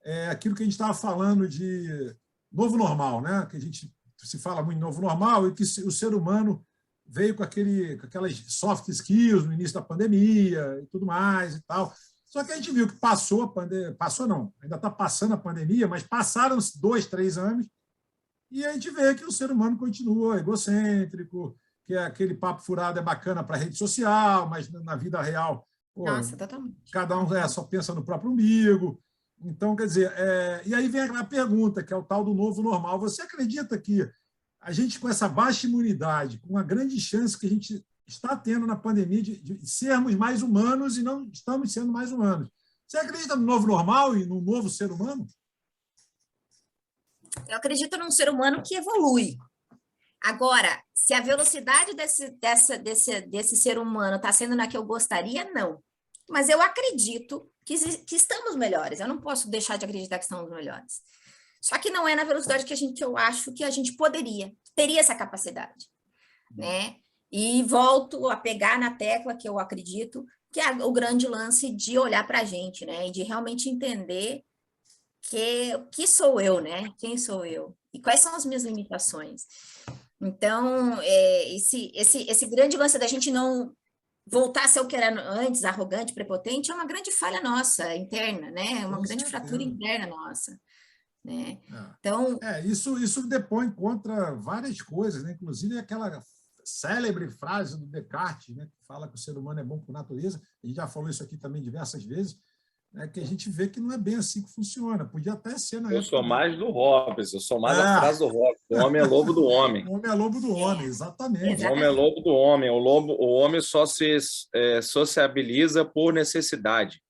é aquilo que a gente estava falando de novo normal, né? Que a gente se fala muito de novo normal e que o ser humano veio com aquelas soft skills no início da pandemia e tudo mais e tal. Só que a gente viu que passou a pandemia, ainda está passando a pandemia, mas passaram-se 2, 3 anos e a gente vê que o ser humano continua egocêntrico, que aquele papo furado é bacana para a rede social, mas na vida real, cada um só pensa no próprio umbigo. Então, quer dizer, e aí vem a pergunta, que é o tal do novo normal. Você acredita que a gente, com essa baixa imunidade, com a grande chance que a gente está tendo na pandemia de sermos mais humanos e não estamos sendo mais humanos, você acredita no novo normal e no novo ser humano? Eu acredito num ser humano que evolui. Agora, se a velocidade desse ser humano está sendo na que eu gostaria, não. Mas eu acredito que estamos melhores. Eu não posso deixar de acreditar que estamos melhores. Só que não é na velocidade que eu acho que a gente teria essa capacidade, né? E volto a pegar na tecla que eu acredito, que é o grande lance de olhar para a gente, né? E de realmente entender que sou eu, né? Quem sou eu? E quais são as minhas limitações? Então, esse grande lance da gente não voltar a ser o que era antes, arrogante, prepotente, é uma grande falha nossa, interna, né? É uma grande fratura interna nossa. Né? Então, isso depõe contra várias coisas, né? Inclusive aquela célebre frase do Descartes, né? Que fala que o ser humano é bom por natureza. A gente já falou isso aqui também diversas vezes, né? Que a gente vê que não é bem assim que funciona. Podia até ser na época. Eu sou mais do Hobbes, eu sou mais da frase do Hobbes: o homem é lobo do homem. O homem é lobo do homem, exatamente. O homem é lobo do homem. O homem só se sociabiliza por necessidade.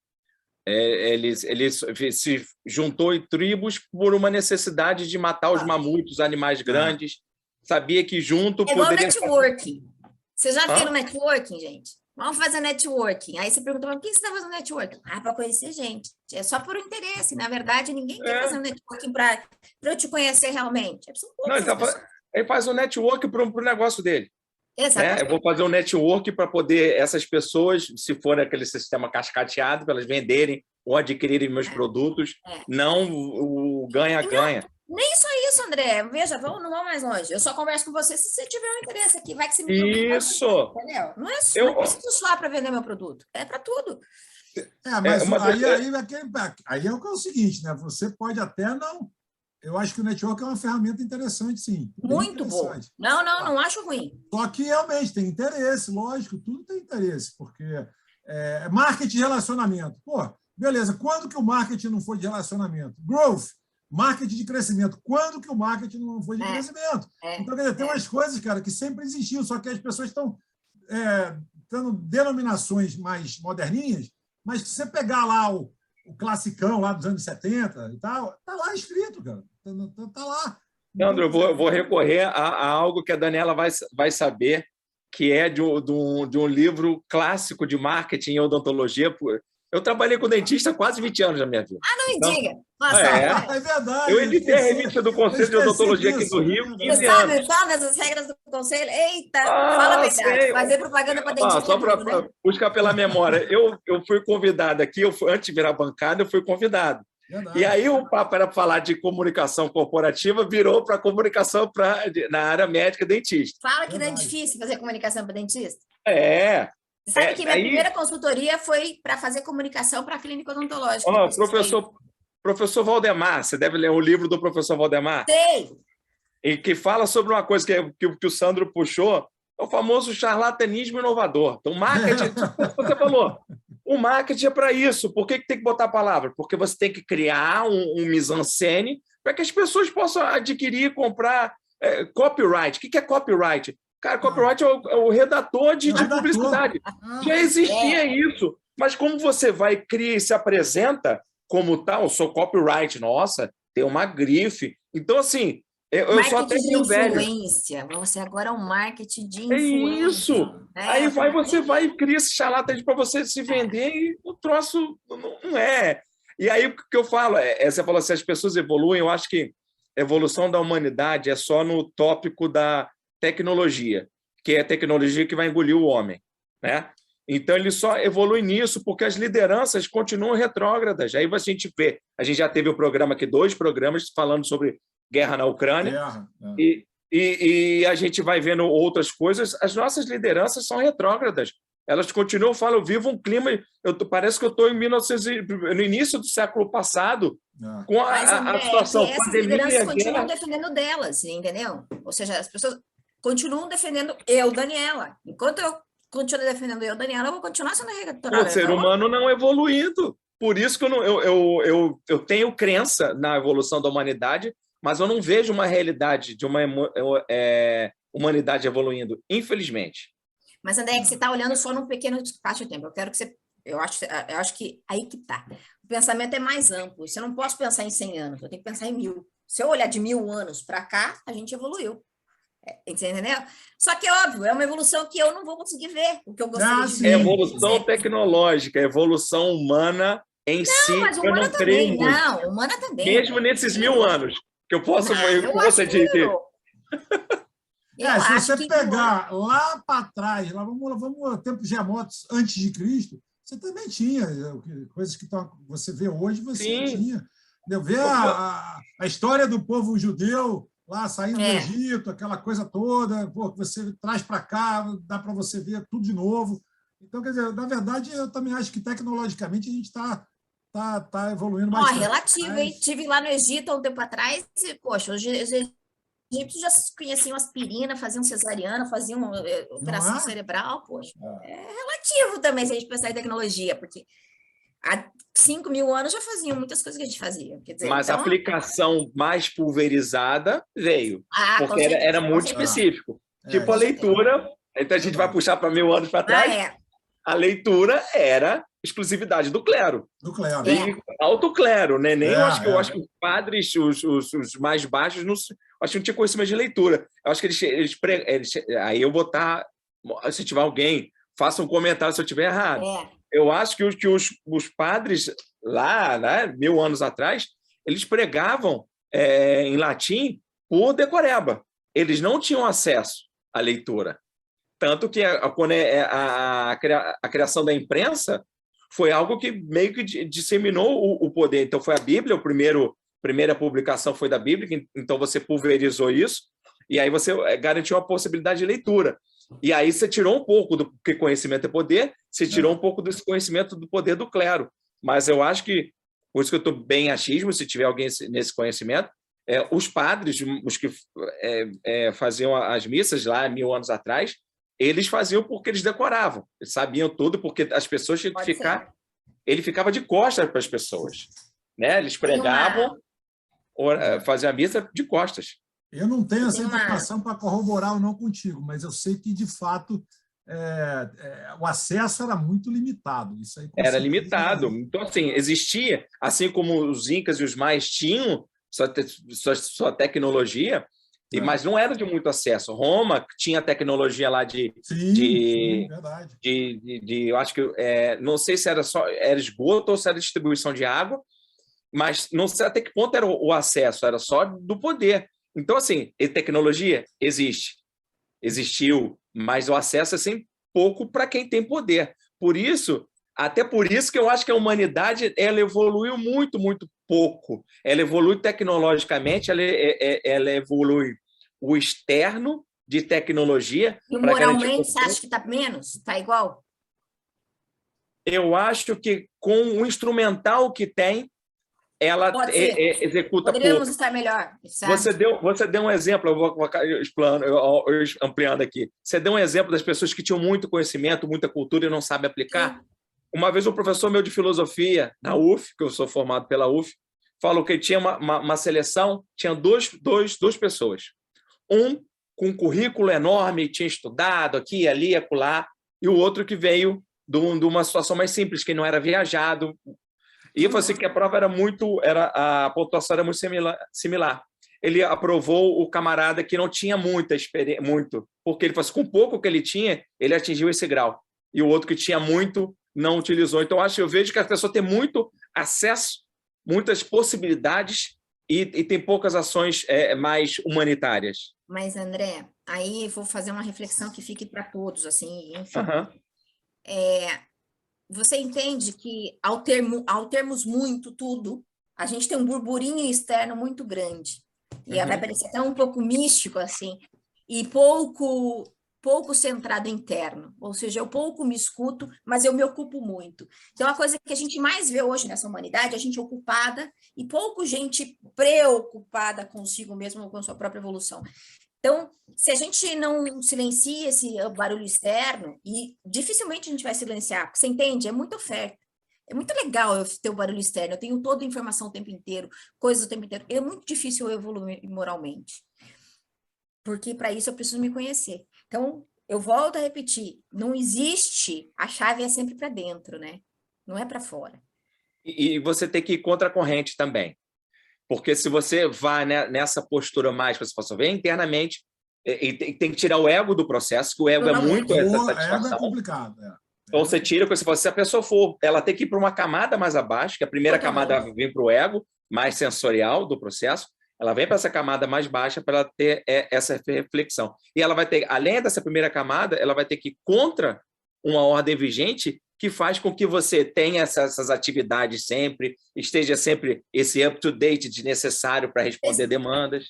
Ele se juntou em tribos por uma necessidade de matar os mamutos, animais grandes. Sabia que junto poderia... networking. Vocês já viram networking, gente? Vamos fazer networking. Aí você pergunta, por que você está fazendo networking? Para conhecer gente. É só por interesse. Na verdade, ninguém quer fazer um networking para eu te conhecer realmente. Ele faz um networking para o negócio dele. Exatamente. Eu vou fazer um network para poder essas pessoas, se for aquele sistema cascateado, para elas venderem ou adquirirem meus produtos, não o ganha-ganha. Nem só isso, André. Veja, não vamos mais longe. Eu só converso com você se você tiver um interesse aqui. Vai que você me Isso! Entendeu? Não preciso só para vender meu produto. É para tudo. Mas aí é o seguinte, né? Você pode até não... Eu acho que o network é uma ferramenta interessante, sim. Muito bom. Não acho ruim. Só que realmente tem interesse, lógico, tudo tem interesse, porque marketing de relacionamento. Pô, beleza, quando que o marketing não foi de relacionamento? Growth, marketing de crescimento. Quando que o marketing não foi de crescimento? Então, quer dizer, tem umas coisas, cara, que sempre existiam, só que as pessoas estão dando denominações mais moderninhas, mas se você pegar lá o classicão lá dos anos 70 e tal, tá lá escrito, cara. Tá lá. Leandro, eu vou recorrer a algo que a Daniela vai saber, que é de um livro clássico de marketing e odontologia. Eu trabalhei com dentista há quase 20 anos na minha vida. Ah, não me Então, diga. Nossa, É verdade. eu editei a revista do Conselho de Odontologia aqui do Rio, você 15 sabe anos. todas as regras do conselho? Eita, fala a verdade. Sei. Fazer propaganda para dentista. Só para né? buscar pela memória. Eu fui convidado aqui, antes de virar bancada, eu fui convidado. Verdade. E aí o papo era falar de comunicação corporativa, virou para comunicação na área médica dentista. Fala que não é difícil fazer comunicação para dentista. Você sabe que minha primeira consultoria foi para fazer comunicação para a clínica odontológica. Professor Valdemar, você deve ler o livro do professor Valdemar? Sei! E que fala sobre uma coisa que o Sandro puxou, é o famoso charlatanismo inovador. Então, marketing, você falou, o marketing é para isso. Por que tem que botar a palavra? Porque você tem que criar um mise-en-scène para que as pessoas possam adquirir e comprar copyright. O que é copyright? Cara, copyright é o redator de publicidade. Já existia isso. Mas como você vai, cria e se apresenta como tal, eu sou copyright, nossa, tem uma grife. Então, assim, eu sou até meio velho. Influência. Você agora é um marketing de influência. É isso. Aí você vai e cria esse charlatão para você se vender e o troço não é. E aí o que eu falo, você falou assim, as pessoas evoluem, eu acho que a evolução da humanidade é só no tópico da tecnologia, que é a tecnologia que vai engolir o homem, né? Então, ele só evolui nisso porque as lideranças continuam retrógradas. Aí a gente vê, a gente já teve o programa aqui, 2 programas falando sobre guerra na Ucrânia, e a gente vai vendo outras coisas. As nossas lideranças são retrógradas. Elas continuam, falam, eu vivo um clima, parece que eu estou no início do século passado, com a situação essas pandemia. Lideranças continuam defendendo delas, entendeu? Ou seja, as pessoas continuam defendendo eu, Daniela. Enquanto eu continuo defendendo eu, Daniela, eu vou continuar sendo reitorada. O ser humano não evoluindo. Por isso que eu tenho crença na evolução da humanidade, mas eu não vejo uma realidade de uma humanidade evoluindo, infelizmente. Mas, André, que você está olhando só num pequeno espaço de tempo. Eu quero que você... Eu acho que aí que está. O pensamento é mais amplo. Você não pode pensar em 100 anos, eu tenho que pensar em 1000. Se eu olhar de 1000 anos para cá, a gente evoluiu. Entendeu? Só que, óbvio, é uma evolução que eu não vou conseguir ver, o que eu gostaria de ver. É evolução tecnológica, evolução humana em si. Mas humana também, humana também. Mesmo nesses 1000 anos, que eu posso... como você disse. Se você pegar lá para trás, vamos tempos remotos antes de Cristo, você também tinha coisas que você vê hoje, você tinha. Vê a história do povo judeu lá saindo do Egito, aquela coisa toda, que você traz para cá, dá para você ver tudo de novo. Então, quer dizer, na verdade, eu também acho que tecnologicamente a gente está evoluindo bastante. Relativo, hein? Estive lá no Egito há um tempo atrás e, poxa, os egípcios já conheciam aspirina, faziam cesariana, faziam operação cerebral, poxa. É relativo também se a gente pensar em tecnologia, porque há 5.000 anos já faziam muitas coisas que a gente fazia. Quer dizer, mas a aplicação mais pulverizada veio, porque era muito específico. Tipo a leitura, então a gente vai puxar para 1000 anos para trás, a leitura era exclusividade do clero. Do clero. E alto clero, né? Eu acho que os padres, os mais baixos, acho que não tinha conhecimento de leitura. Eu acho que eles aí eu vou estar... Se tiver alguém, faça um comentário se eu estiver errado. Eu acho que os padres lá, né, 1000 anos atrás, eles pregavam em latim por decoreba. Eles não tinham acesso à leitura. Tanto que a criação da imprensa foi algo que meio que disseminou o poder. Então, foi a Bíblia, primeira publicação foi da Bíblia, então você pulverizou isso, e aí você garantiu a possibilidade de leitura. E aí você tirou um pouco do que conhecimento é poder, você tirou um pouco desse conhecimento do poder do clero. Mas eu acho que, por isso que eu estou bem achismo, se tiver alguém nesse conhecimento, os padres, os que faziam as missas lá 1000 anos atrás, eles faziam porque eles decoravam, eles sabiam tudo, porque as pessoas tinham que ficar... Ele ficava de costas para as pessoas, né? Eles pregavam, faziam a missa de costas. Eu não tenho essa informação para corroborar ou não contigo, mas eu sei que, de fato, o acesso era muito limitado. Isso aí, era limitado. Então, assim, existia, assim como os incas e os maias tinham sua tecnologia, Mas não era de muito acesso. Roma tinha tecnologia lá verdade. Eu acho que não sei se era esgoto ou se era distribuição de água, mas não sei até que ponto era o acesso, era só do poder. Então, assim, tecnologia existiu, mas o acesso é sempre pouco para quem tem poder. Até por isso que eu acho que a humanidade ela evoluiu muito, muito pouco. Ela evolui tecnologicamente, ela evolui o externo de tecnologia. E moralmente, você acha que está menos? Está igual? Eu acho que com o instrumental que tem, ela executa Poderíamos pouco. estar melhor. Você deu um exemplo, eu vou ampliando aqui. Você deu um exemplo das pessoas que tinham muito conhecimento, muita cultura e não sabem aplicar. Sim. Uma vez um professor meu de filosofia, na UF, que eu sou formado pela UF, falou que tinha uma seleção, tinha duas pessoas. Um com um currículo enorme, tinha estudado aqui, ali, acolá, e o outro que veio de uma situação mais simples, que não era viajado. E eu falei assim, que a prova a pontuação era muito similar. Ele aprovou o camarada que não tinha muita experiência, porque ele falou assim, com pouco que ele tinha, ele atingiu esse grau. E o outro que tinha muito não utilizou. Então, eu vejo que a pessoa tem muito acesso, muitas possibilidades e tem poucas ações mais humanitárias. Mas, André, aí vou fazer uma reflexão que fique para todos, assim, enfim. Você entende que, ao termos muito tudo, a gente tem um burburinho externo muito grande. E vai parecer até um pouco místico, assim, e pouco centrado interno. Ou seja, eu pouco me escuto, mas eu me ocupo muito. Então, a coisa que a gente mais vê hoje nessa humanidade é a gente ocupada e pouco gente preocupada consigo mesmo, com a sua própria evolução. Então, se a gente não silencia esse barulho externo, e dificilmente a gente vai silenciar, porque você entende? É muita oferta. É muito legal eu ter o barulho externo, eu tenho toda a informação o tempo inteiro, coisas o tempo inteiro. É muito difícil eu evoluir moralmente, porque para isso eu preciso me conhecer. Então, eu volto a repetir, não existe, a chave é sempre para dentro, né? Não é para fora. E você tem que ir contra a corrente também. Porque se você vai nessa postura mais que você possa ver internamente, e tem que tirar o ego do processo, que o ego é muito essa satisfação. É complicado. Então você tira, se a pessoa for, ela tem que ir para uma camada mais abaixo, que a primeira camada vem para o ego, mais sensorial do processo, ela vem para essa camada mais baixa para ela ter essa reflexão. E ela vai ter, além dessa primeira camada, ela vai ter que ir contra uma ordem vigente que faz com que você tenha essas atividades sempre, esteja sempre esse up-to-date de necessário para responder demandas.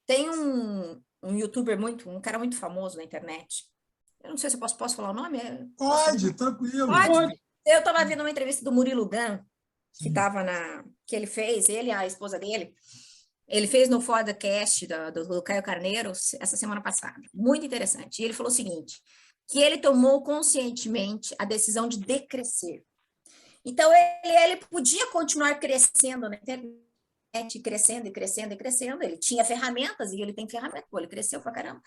Tem um youtuber um cara muito famoso na internet. Eu não sei se eu posso falar o nome. Pode, tranquilo. Pode. Eu estava vendo uma entrevista do Murilo Gun, que ele fez, ele e a esposa dele. Ele fez no podcast do Caio Carneiro essa semana passada. Muito interessante. E ele falou o seguinte, que ele tomou conscientemente a decisão de decrescer. Então, ele podia continuar crescendo na internet, crescendo e crescendo e crescendo. Ele tinha ferramentas e ele tem ferramentas. Pô, ele cresceu pra caramba.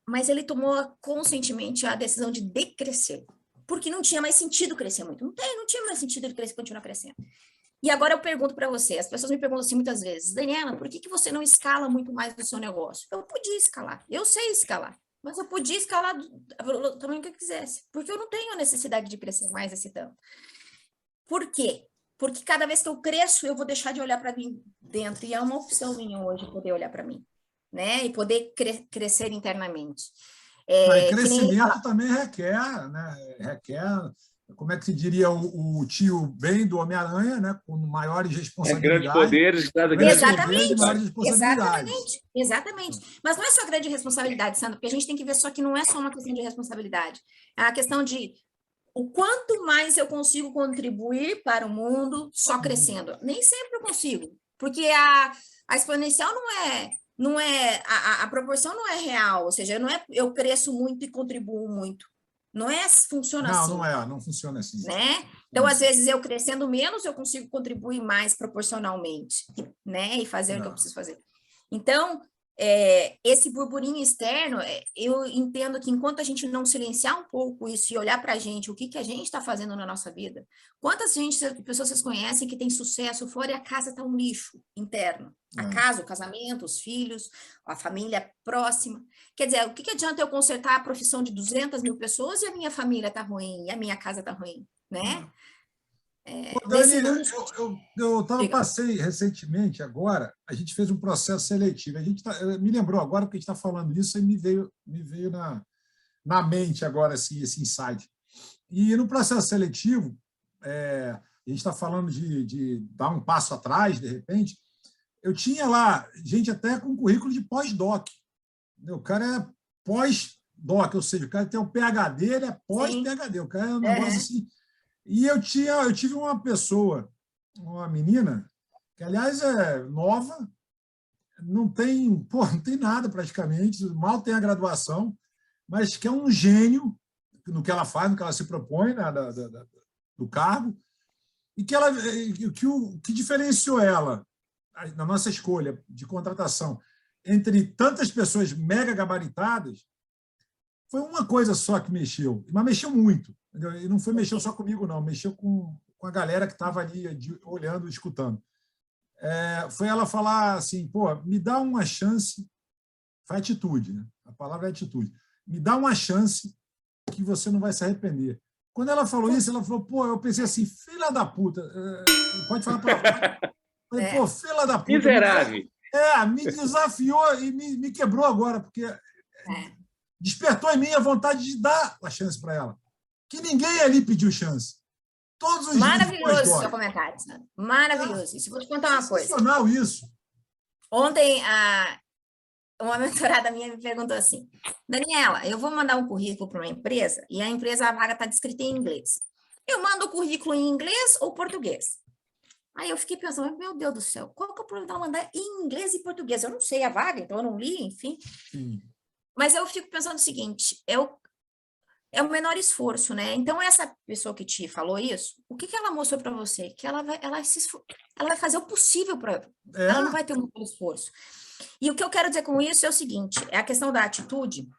Mas ele tomou conscientemente a decisão de decrescer, porque não tinha mais sentido crescer muito. Não tinha mais sentido ele continuar crescendo. E agora eu pergunto para você, as pessoas me perguntam assim muitas vezes, Daniela, por que você não escala muito mais o seu negócio? Eu podia escalar, eu sei escalar, mas eu podia escalar do tamanho que eu quisesse, porque eu não tenho a necessidade de crescer mais esse tanto. Por quê? Porque cada vez que eu cresço, eu vou deixar de olhar para mim dentro, e é uma opção minha hoje poder olhar para mim, né? E poder crescer internamente. Mas crescimento também requer, né? Como é que se diria o tio bem do Homem-Aranha, né? Com maiores responsabilidades. Grandes poderes, grandes responsabilidades. Exatamente. Mas não é só grande responsabilidade, Sandra, porque a gente tem que ver só que não é só uma questão de responsabilidade. É uma questão de o quanto mais eu consigo contribuir para o mundo só crescendo. Nem sempre eu consigo, porque a exponencial não é a proporção não é real, ou seja, não é eu cresço muito e contribuo muito. Não funciona assim. Não funciona assim. Né? Então, às vezes, eu crescendo menos, eu consigo contribuir mais proporcionalmente, né? E fazer o que eu preciso fazer. Então, esse burburinho externo, eu entendo que enquanto a gente não silenciar um pouco isso e olhar para a gente, o que a gente está fazendo na nossa vida, quantas pessoas vocês conhecem que tem sucesso fora e a casa está um lixo interno? A casa, o casamento, os filhos, a família próxima. Quer dizer, o que adianta eu consertar a profissão de 200 mil pessoas e a minha família está ruim, e a minha casa está ruim, né? Dani, passei recentemente, agora, a gente fez um processo seletivo. Me lembrou agora, porque a gente está falando isso, e me veio na mente agora esse insight. E no processo seletivo, a gente está falando de dar um passo atrás, de repente, eu tinha lá gente até com currículo de pós-doc. O cara é pós-doc, ou seja, o cara tem o PhD, ele é pós-PhD. O cara é um negócio assim... E eu tive uma pessoa, uma menina, que, aliás, é nova, não tem nada praticamente, mal tem a graduação, mas que é um gênio no que ela faz, no que ela se propõe, né, do cargo, e que diferenciou ela, na nossa escolha de contratação, entre tantas pessoas mega gabaritadas, foi uma coisa só que mexeu, mas mexeu muito. E não mexeu só comigo, não, mexeu com a galera que estava ali olhando, escutando. Foi ela falar assim, me dá uma chance, foi atitude, né? A palavra é atitude. Me dá uma chance que você não vai se arrepender. Quando ela falou isso, ela falou, eu pensei assim, filha da puta, pode falar para falei, filha da puta. Miserável. Me desafiou e me quebrou agora, porque despertou em mim a vontade de dar a chance para ela. Que ninguém ali pediu chance. Todos os maravilhoso o seu comentário, Sandro. Maravilhoso. Isso. Vou te contar uma coisa. Sensacional isso. Ontem, uma mentorada minha me perguntou assim, Daniela, eu vou mandar um currículo para uma empresa e a vaga está descrita em inglês. Eu mando o currículo em inglês ou português? Aí eu fiquei pensando, meu Deus do céu, qual que é o problema de mandar em inglês e português? Eu não sei a vaga, então eu não li, enfim. Sim. Mas eu fico pensando o seguinte, é o menor esforço, né? Então, essa pessoa que te falou isso, o que ela mostrou para você? Que ela vai fazer o possível para ela. Ela não vai ter um esforço. E o que eu quero dizer com isso é o seguinte, é a questão da atitude.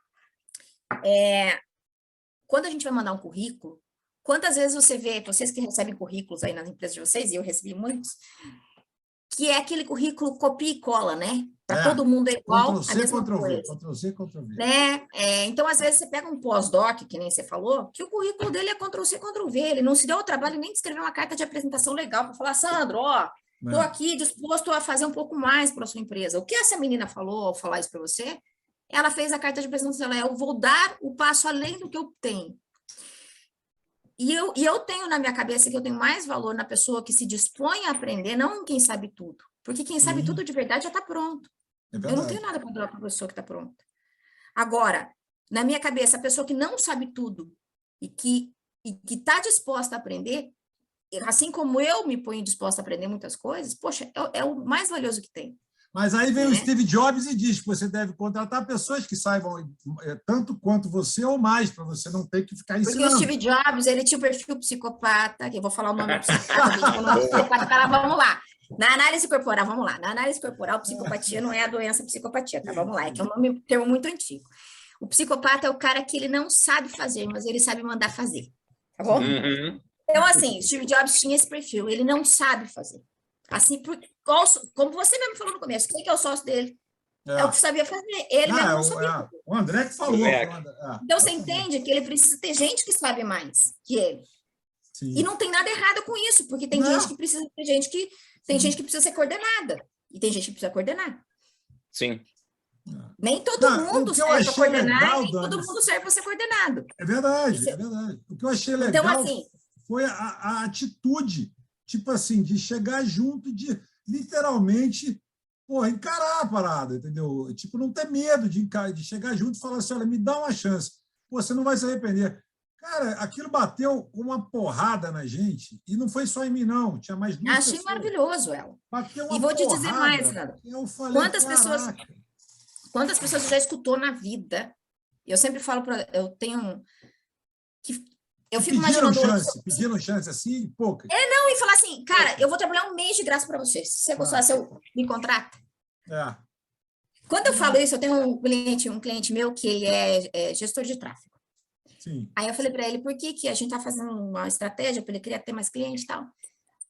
Quando a gente vai mandar um currículo, quantas vezes você vê, vocês que recebem currículos aí nas empresas de vocês, e eu recebi muitos, que é aquele currículo copia e cola, né? Para todo mundo é igual, a mesma coisa. Ctrl-C, Ctrl-V. Né? Então, às vezes, você pega um pós-doc, que nem você falou, que o currículo dele é Ctrl-C, Ctrl-V. Ele não se deu o trabalho nem de escrever uma carta de apresentação legal para falar, Sandro, estou aqui disposto a fazer um pouco mais para a sua empresa. O que essa menina falou ao falar isso para você? Ela fez a carta de apresentação, eu vou dar o passo além do que eu tenho. E eu tenho na minha cabeça que eu tenho mais valor na pessoa que se dispõe a aprender, não em quem sabe tudo. Porque quem sabe tudo de verdade já está pronto. Eu não tenho nada para dar para a pessoa que está pronta. Agora, na minha cabeça, a pessoa que não sabe tudo e que está disposta a aprender, assim como eu me ponho disposta a aprender muitas coisas, poxa, é o mais valioso que tem. Mas aí vem o Steve Jobs e diz que você deve contratar pessoas que saibam tanto quanto você ou mais, para você não ter que ficar ensinando. Porque o Steve Jobs, ele tinha o perfil psicopata, que eu vou falar o nome do psicopata, vamos lá. Na análise corporal, vamos lá. Na análise corporal, psicopatia não é a doença psicopatia, tá? Vamos lá, é que é um termo muito antigo. O psicopata é o cara que ele não sabe fazer, mas ele sabe mandar fazer, tá bom? Uhum. Então, assim, Steve Jobs tinha esse perfil, ele não sabe fazer. Assim, como você mesmo falou no começo, quem que é o sócio dele? É o que sabia fazer, ele mesmo não sabia. O André que falou. Então, você entende que ele precisa ter gente que sabe mais que ele. Sim. E não tem nada errado com isso, porque tem gente que precisa ter gente que tem gente que precisa ser coordenada e tem gente que precisa coordenar. Sim. Nem todo mundo serve para coordenar, nem todo mundo serve para ser coordenado. É verdade, é verdade. O que eu achei legal então, assim, foi a atitude, tipo assim, de chegar junto, de literalmente encarar a parada, entendeu? Tipo, não ter medo de chegar junto e falar assim, olha, me dá uma chance. Você não vai se arrepender. Cara, aquilo bateu com uma porrada na gente, e não foi só em mim, não. Tinha mais duas pessoas. Achei maravilhoso ela. Bateu uma e vou porrada, te dizer mais, Sandra. Quantas pessoas você já escutou na vida? Eu sempre falo eu fico imaginando... Pediram chance assim, poucas. Não, e falar assim, cara, eu vou trabalhar um mês de graça para você. Se você gostar, você me contrata. Quando eu falo isso, eu tenho um cliente meu que ele é gestor de tráfego. Sim. Aí eu falei para ele, por que a gente está fazendo uma estratégia para ele querer ter mais clientes e tal?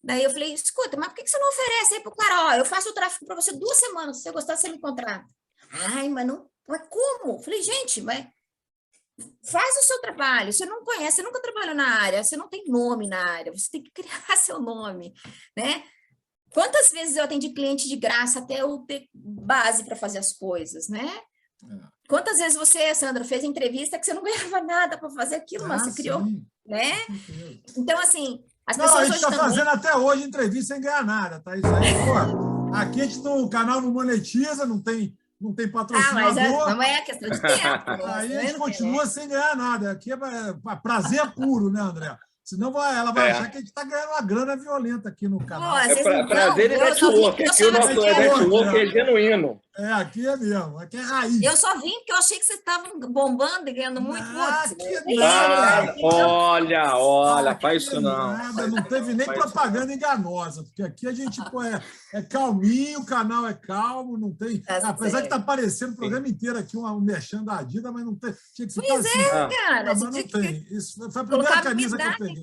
Daí eu falei, escuta, mas por que você não oferece aí pro cara? Ó, eu faço o tráfego para você 2 semanas, se você gostar, você me contrata. Ai, mas como? Eu falei, gente, mas faz o seu trabalho, você não conhece, você nunca trabalhou na área, você não tem nome na área, você tem que criar seu nome, né? Quantas vezes eu atendi cliente de graça até eu ter base para fazer as coisas, né? Quantas vezes você, Sandra, fez entrevista que você não ganhava nada para fazer aquilo, mas você criou, né? Então, assim, as pessoas a gente está também... fazendo até hoje entrevista sem ganhar nada, tá? Isso aí, pô, aqui a gente o canal não monetiza, não tem patrocinador. Não é questão de tempo. Aí a gente continua sem ganhar nada. Aqui é prazer puro, né, André? Senão ela vai achar que a gente está ganhando uma grana violenta aqui no canal. Prazer e network. Aqui o nosso network é genuíno. Aqui é mesmo. Aqui é raiz. Eu só vim porque eu achei que vocês estavam bombando e ganhando muito. Olha, faz isso não. Não teve nem propaganda enganosa, porque aqui a gente é calminho, o canal é calmo, não tem... Apesar de estar aparecendo o programa inteiro aqui, um merchan da Adidas, mas não tem... Tinha que ficar assim. Cara. Mas não tem. Isso foi a primeira camisa que eu peguei.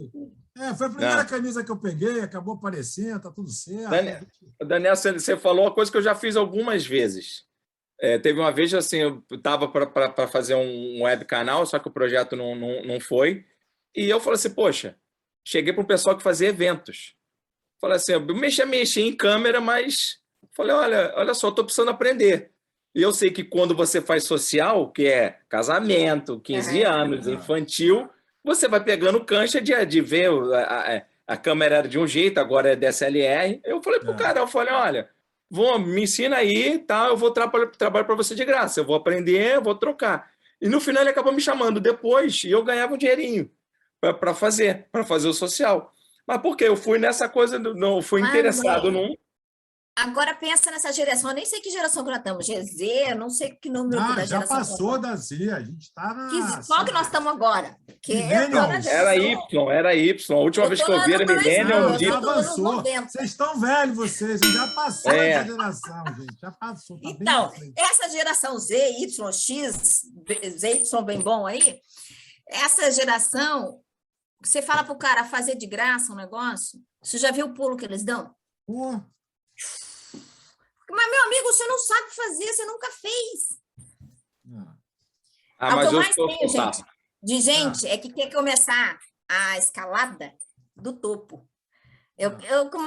Foi a primeira camisa que eu peguei, acabou aparecendo, tá tudo certo. Daniel, você falou uma coisa que eu já fiz algumas vezes. Teve uma vez, assim, eu estava para fazer um web canal, só que o projeto não foi. E eu falei assim, poxa, cheguei para o pessoal que fazia eventos. Falei assim, eu mexi em câmera, mas falei, olha só, estou precisando aprender. E eu sei que quando você faz social, que é casamento, 15 anos, infantil, você vai pegando cancha de ver a câmera era de um jeito, agora é DSLR. Eu falei pro cara, olha, me ensina aí, tá? Eu vou trabalhar para você de graça, eu vou aprender, eu vou trocar. E no final ele acabou me chamando depois e eu ganhava um dinheirinho para fazer o social. Mas por quê? Eu fui nessa coisa, não fui interessado num... Agora pensa nessa geração, eu nem sei que geração que nós estamos, GZ, eu não sei que número da já geração. Já passou da Z, a gente está na... Qual que nós estamos agora? Era Y. A última vez que eu vi era Millennium. Já avançou. Vocês estão velhos, vocês. Já passou essa geração, gente. Já passou. Tá então, essa geração Z, Y, X, ZY bem bom aí, essa geração, você fala para o cara fazer de graça um negócio, você já viu o pulo que eles dão? Mas, meu amigo, você não sabe fazer, você nunca fez. Mas o que eu mais tenho, gente, é que quer começar a escalada do topo.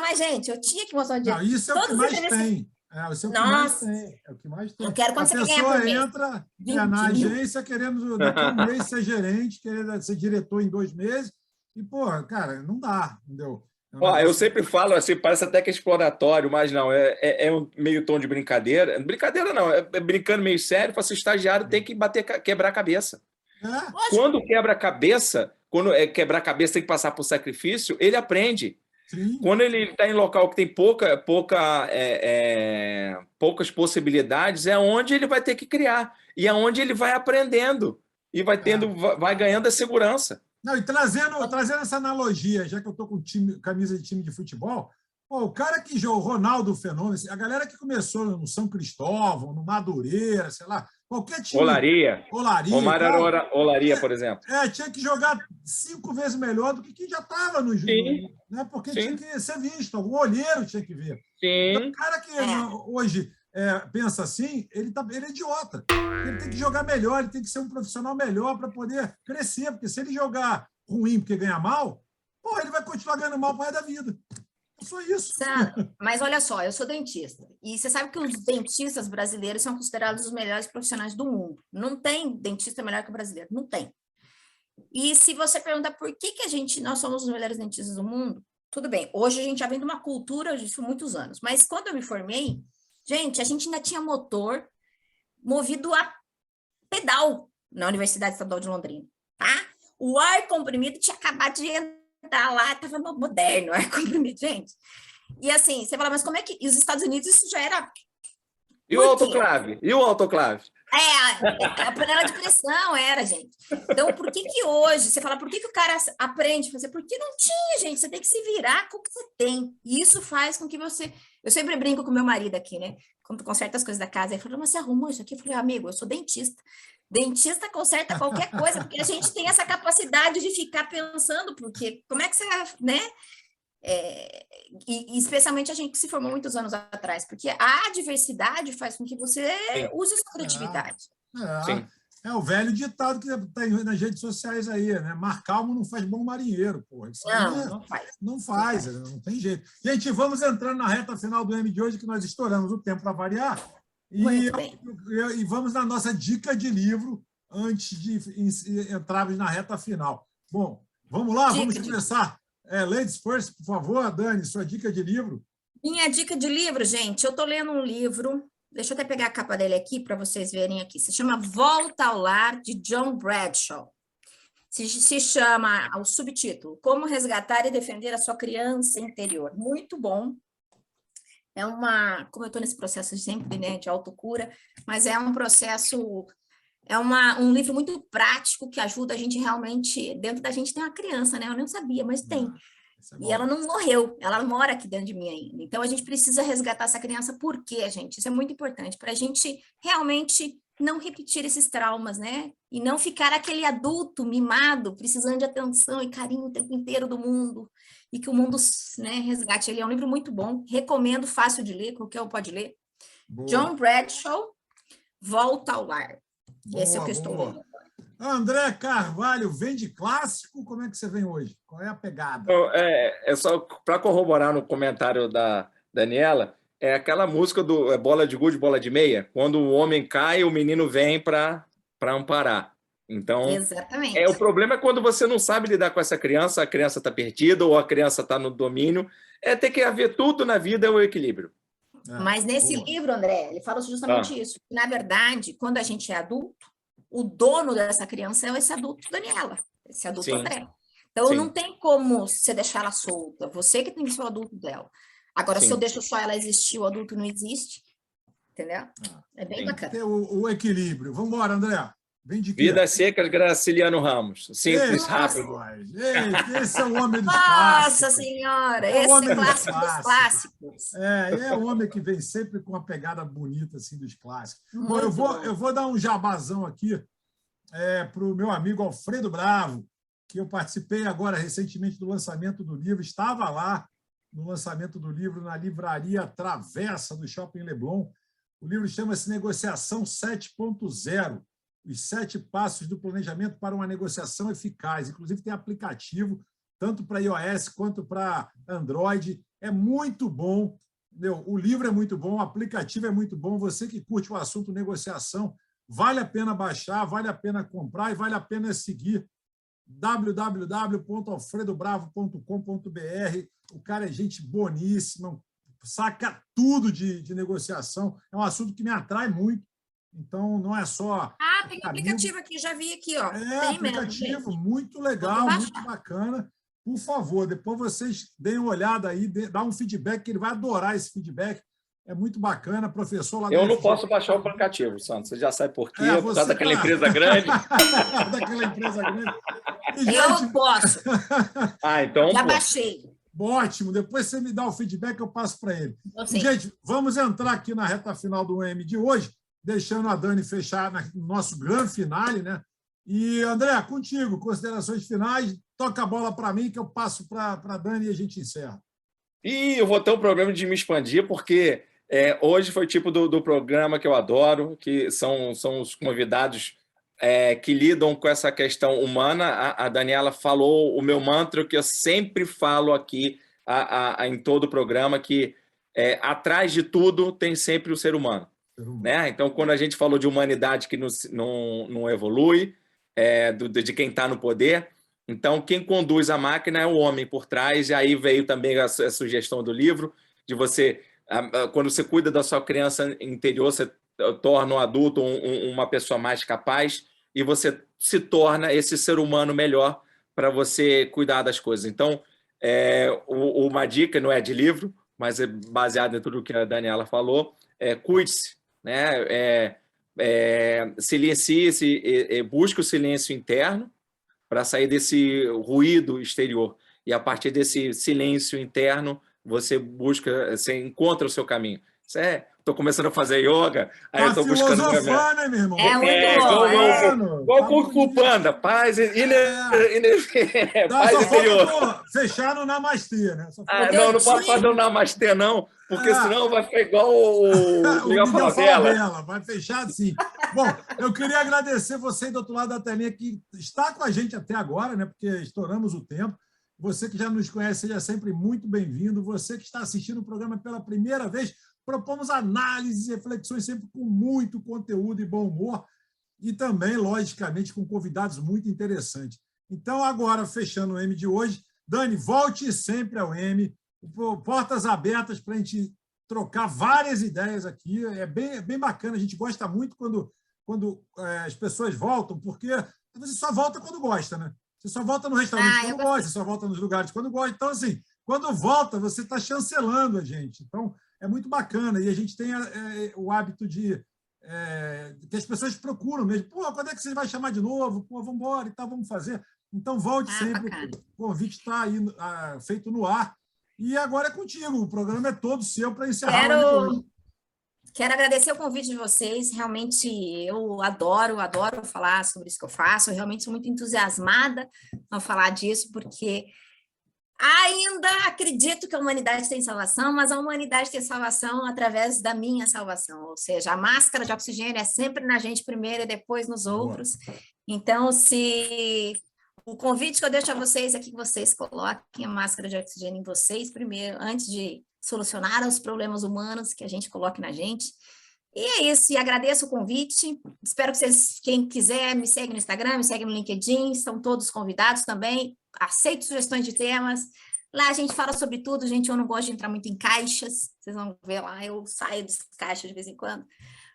Mas, gente, eu tinha que mostrar o dia. Isso é o que mais tem. Isso é o que mais tem. É o que mais tem. Eu quero quando a pessoa entra na agência querendo, daqui a um mês, ser gerente, querendo ser diretor em 2 meses. E, pô, cara, não dá, entendeu? Eu sempre falo assim, parece até que é exploratório, mas não, é um meio tom de brincadeira. Brincadeira não, é brincando meio sério, para ser estagiário tem que quebrar a cabeça. Quando quebra a cabeça, quebrar a cabeça tem que passar por sacrifício, ele aprende. Sim. Quando ele está em local que tem poucas possibilidades, é onde ele vai ter que criar. E é onde ele vai aprendendo. E vai ganhando a segurança. Não, e trazendo essa analogia, já que eu estou com camisa de time de futebol, o cara que jogou, Ronaldo Fenômeno, a galera que começou no São Cristóvão, no Madureira, sei lá, qualquer time. Olaria. Omar era Olaria, por exemplo. Tinha que jogar 5 vezes melhor do que quem já estava no jogo. Né? Porque tinha que ser visto, algum olheiro tinha que ver. Então, o cara que hoje pensa assim, ele é idiota. Ele tem que jogar melhor, ele tem que ser um profissional melhor para poder crescer, porque se ele jogar ruim porque ganha mal, ele vai continuar ganhando mal para o resto da vida. É só isso. Mas olha só, eu sou dentista, e você sabe que os dentistas brasileiros são considerados os melhores profissionais do mundo. Não tem dentista melhor que o brasileiro, não tem. E se você perguntar por que nós somos os melhores dentistas do mundo, tudo bem, hoje a gente já vem de uma cultura disso há muitos anos, mas quando eu me formei, gente, a gente ainda tinha motor movido a pedal na Universidade Estadual de Londrina, tá? O ar comprimido tinha acabado de entrar lá, estava moderno o ar comprimido, gente. E assim, você fala, mas como é que... E os Estados Unidos isso já era... E o autoclave? A panela de pressão era, gente. Então, por que hoje, você fala, por que o cara aprende a fazer? Porque não tinha, gente, você tem que se virar com o que você tem. E isso faz com que você... Eu sempre brinco com meu marido aqui, né? quando conserta as coisas da casa. Ele falou, mas você arrumou isso aqui? Eu falei, amigo, eu sou dentista. Dentista conserta qualquer coisa, porque a gente tem essa capacidade de ficar pensando, porque como é que você, né? E especialmente a gente que se formou muitos anos atrás, porque a diversidade faz com que você use sua criatividade. Sim. É o velho ditado que está nas redes sociais aí, né? Mar calmo não faz bom marinheiro, porra. Isso Não faz. Não faz, não tem jeito. Gente, vamos entrando na reta final do M de hoje, que nós estouramos o tempo para variar. E vamos na nossa dica de livro antes de entrarmos na reta final. Bom, vamos lá, vamos começar. Ladies first, por favor, Dani, sua dica de livro. Minha dica de livro, gente, eu estou lendo um livro. Deixa eu até pegar a capa dele aqui para vocês verem aqui. Se chama Volta ao Lar, de John Bradshaw. Se chama, o subtítulo, Como Resgatar e Defender a Sua Criança Interior. Muito bom. Como eu estou nesse processo sempre, né, de autocura, mas é um processo, um livro muito prático que ajuda a gente realmente, dentro da gente tem uma criança, né? Eu não sabia, mas tem. E ela não morreu, ela mora aqui dentro de mim ainda. Então, a gente precisa resgatar essa criança. Por quê, gente? Isso é muito importante, para a gente realmente não repetir esses traumas, né? E não ficar aquele adulto mimado, precisando de atenção e carinho o tempo inteiro do mundo. E que o mundo, né, resgate. Ele é um livro muito bom, recomendo, fácil de ler, qualquer um pode ler. Boa. John Bradshaw, Volta ao Lar. Esse é o que eu estou lendo. André Carvalho, vem de clássico? Como é que você vem hoje? Qual é a pegada? Só para corroborar no comentário da Daniela, é aquela música do bola de gude, bola de meia, quando o homem cai, o menino vem para amparar. Então, exatamente. O problema é quando você não sabe lidar com essa criança, a criança está perdida ou a criança está no domínio. Tem que haver tudo na vida, é o equilíbrio. Mas nesse livro, André, ele fala justamente isso. Na verdade, quando a gente é adulto, o dono dessa criança é esse adulto Daniela, esse adulto André. Então, não tem como você deixar ela solta. Você que tem que ser o adulto dela. Agora, se eu deixo só ela existir, o adulto não existe. Entendeu? É bem bacana. Tem o equilíbrio. Vamos embora, André. Vem de quê? Vidas Secas, Graciliano Ramos. Simples, rápido. Esse é o homem dos clássicos. Nossa Senhora, esse é clássico dos clássicos. É o homem que vem sempre com uma pegada bonita assim, dos clássicos. Bom, eu vou dar um jabazão aqui para o meu amigo Alfredo Bravo, que eu participei agora recentemente do lançamento do livro, estava lá no lançamento do livro na livraria Travessa do Shopping Leblon. O livro chama-se Negociação 7.0. Os 7 passos do planejamento para uma negociação eficaz. Inclusive, tem aplicativo, tanto para iOS quanto para Android. É muito bom. O livro é muito bom, o aplicativo é muito bom. Você que curte o assunto negociação, vale a pena baixar, vale a pena comprar e vale a pena seguir www.alfredobravo.com.br. O cara é gente boníssima, saca tudo de negociação. É um assunto que me atrai muito. Então, não é só... tem um aplicativo aqui, já vi aqui, ó. Tem aplicativo, mesmo, muito legal, muito bacana. Por favor, depois vocês deem uma olhada aí, dá um feedback, que ele vai adorar esse feedback. É muito bacana, professor lá... Eu não posso baixar o aplicativo, Santos. Você já sabe por quê, por causa daquela empresa grande. Daquela empresa grande. Eu posso. Então... Já baixei. Ótimo, depois você me dá o feedback, eu passo para ele. Gente, vamos entrar aqui na reta final do M de hoje, deixando a Dani fechar no nosso grande finale, né? E, André, contigo, considerações finais, toca a bola para mim, que eu passo para a Dani e a gente encerra. E eu vou ter um problema de me expandir, porque hoje foi o tipo do programa que eu adoro, que são os convidados que lidam com essa questão humana. A Daniela falou o meu mantra, que eu sempre falo aqui em todo o programa, que atrás de tudo tem sempre o ser humano. Né? Então, quando a gente falou de humanidade que não evolui, de quem está no poder, então quem conduz a máquina é o homem por trás, e aí veio também a sugestão do livro, de você, quando você cuida da sua criança interior, você torna um adulto uma pessoa mais capaz, e você se torna esse ser humano melhor para você cuidar das coisas. Então, uma dica, não é de livro, mas é baseado em tudo que a Daniela falou, cuide-se, né? Silencie-se, busque o silêncio interno para sair desse ruído exterior. E a partir desse silêncio interno, você encontra o seu caminho. Estou começando a fazer yoga, aí Tá eu estou buscando... filosofando, né, meu irmão? Igual Kung Fu Panda, paz Só interior. falta fechar no namastê, né? Não posso fazer o namastê, não, porque senão vai ficar igual o Miguel Falabella. Vai fechar assim. Bom, eu queria agradecer você do outro lado da telinha que está com a gente até agora, né? Porque estouramos o tempo. Você que já nos conhece, seja sempre muito bem-vindo. Você que está assistindo o programa pela primeira vez, propomos análises e reflexões sempre com muito conteúdo e bom humor e também, logicamente, com convidados muito interessantes. Então, agora, fechando o M de hoje, Dani, volte sempre ao M, portas abertas para a gente trocar várias ideias aqui. É bem bacana, a gente gosta muito quando as pessoas voltam, porque você só volta quando gosta, né? Você só volta no restaurante quando gosta, você só volta nos lugares quando gosta. Então, assim, quando volta, você está chancelando a gente. Então, é muito bacana. E a gente tem o hábito de que as pessoas procuram mesmo. Pô, quando é que você vai chamar de novo? Pô, vamos embora e tal, vamos fazer. Então, volte sempre. Bacana. O convite está aí feito no ar. E agora é contigo. O programa é todo seu para encerrar. Quero agradecer o convite de vocês. Realmente, eu adoro falar sobre isso que eu faço. Eu realmente sou muito entusiasmada ao falar disso, porque ainda acredito que a humanidade tem salvação, mas a humanidade tem salvação através da minha salvação. Ou seja, a máscara de oxigênio é sempre na gente primeiro e depois nos outros. Então, o convite que eu deixo a vocês é que vocês coloquem a máscara de oxigênio em vocês primeiro, antes de solucionar os problemas humanos que a gente coloque na gente. E é isso, e agradeço o convite. Espero que vocês, quem quiser, me segue no Instagram, me segue no LinkedIn, estão todos convidados também. Aceito sugestões de temas. Lá a gente fala sobre tudo, gente. Eu não gosto de entrar muito em caixas, vocês vão ver lá, eu saio das caixas de vez em quando.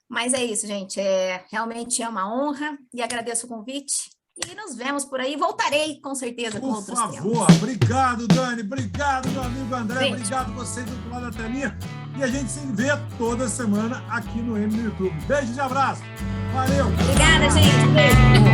Mas é isso, gente. Realmente é uma honra e agradeço o convite. E nos vemos por aí. Voltarei, com certeza, com outros temas. Por favor. Obrigado, Dani. Obrigado, meu amigo André. Gente. Obrigado vocês do outro lado da telinha. E a gente se vê toda semana aqui no M no YouTube. Beijo e abraço. Valeu. Obrigada, gente. Beijo.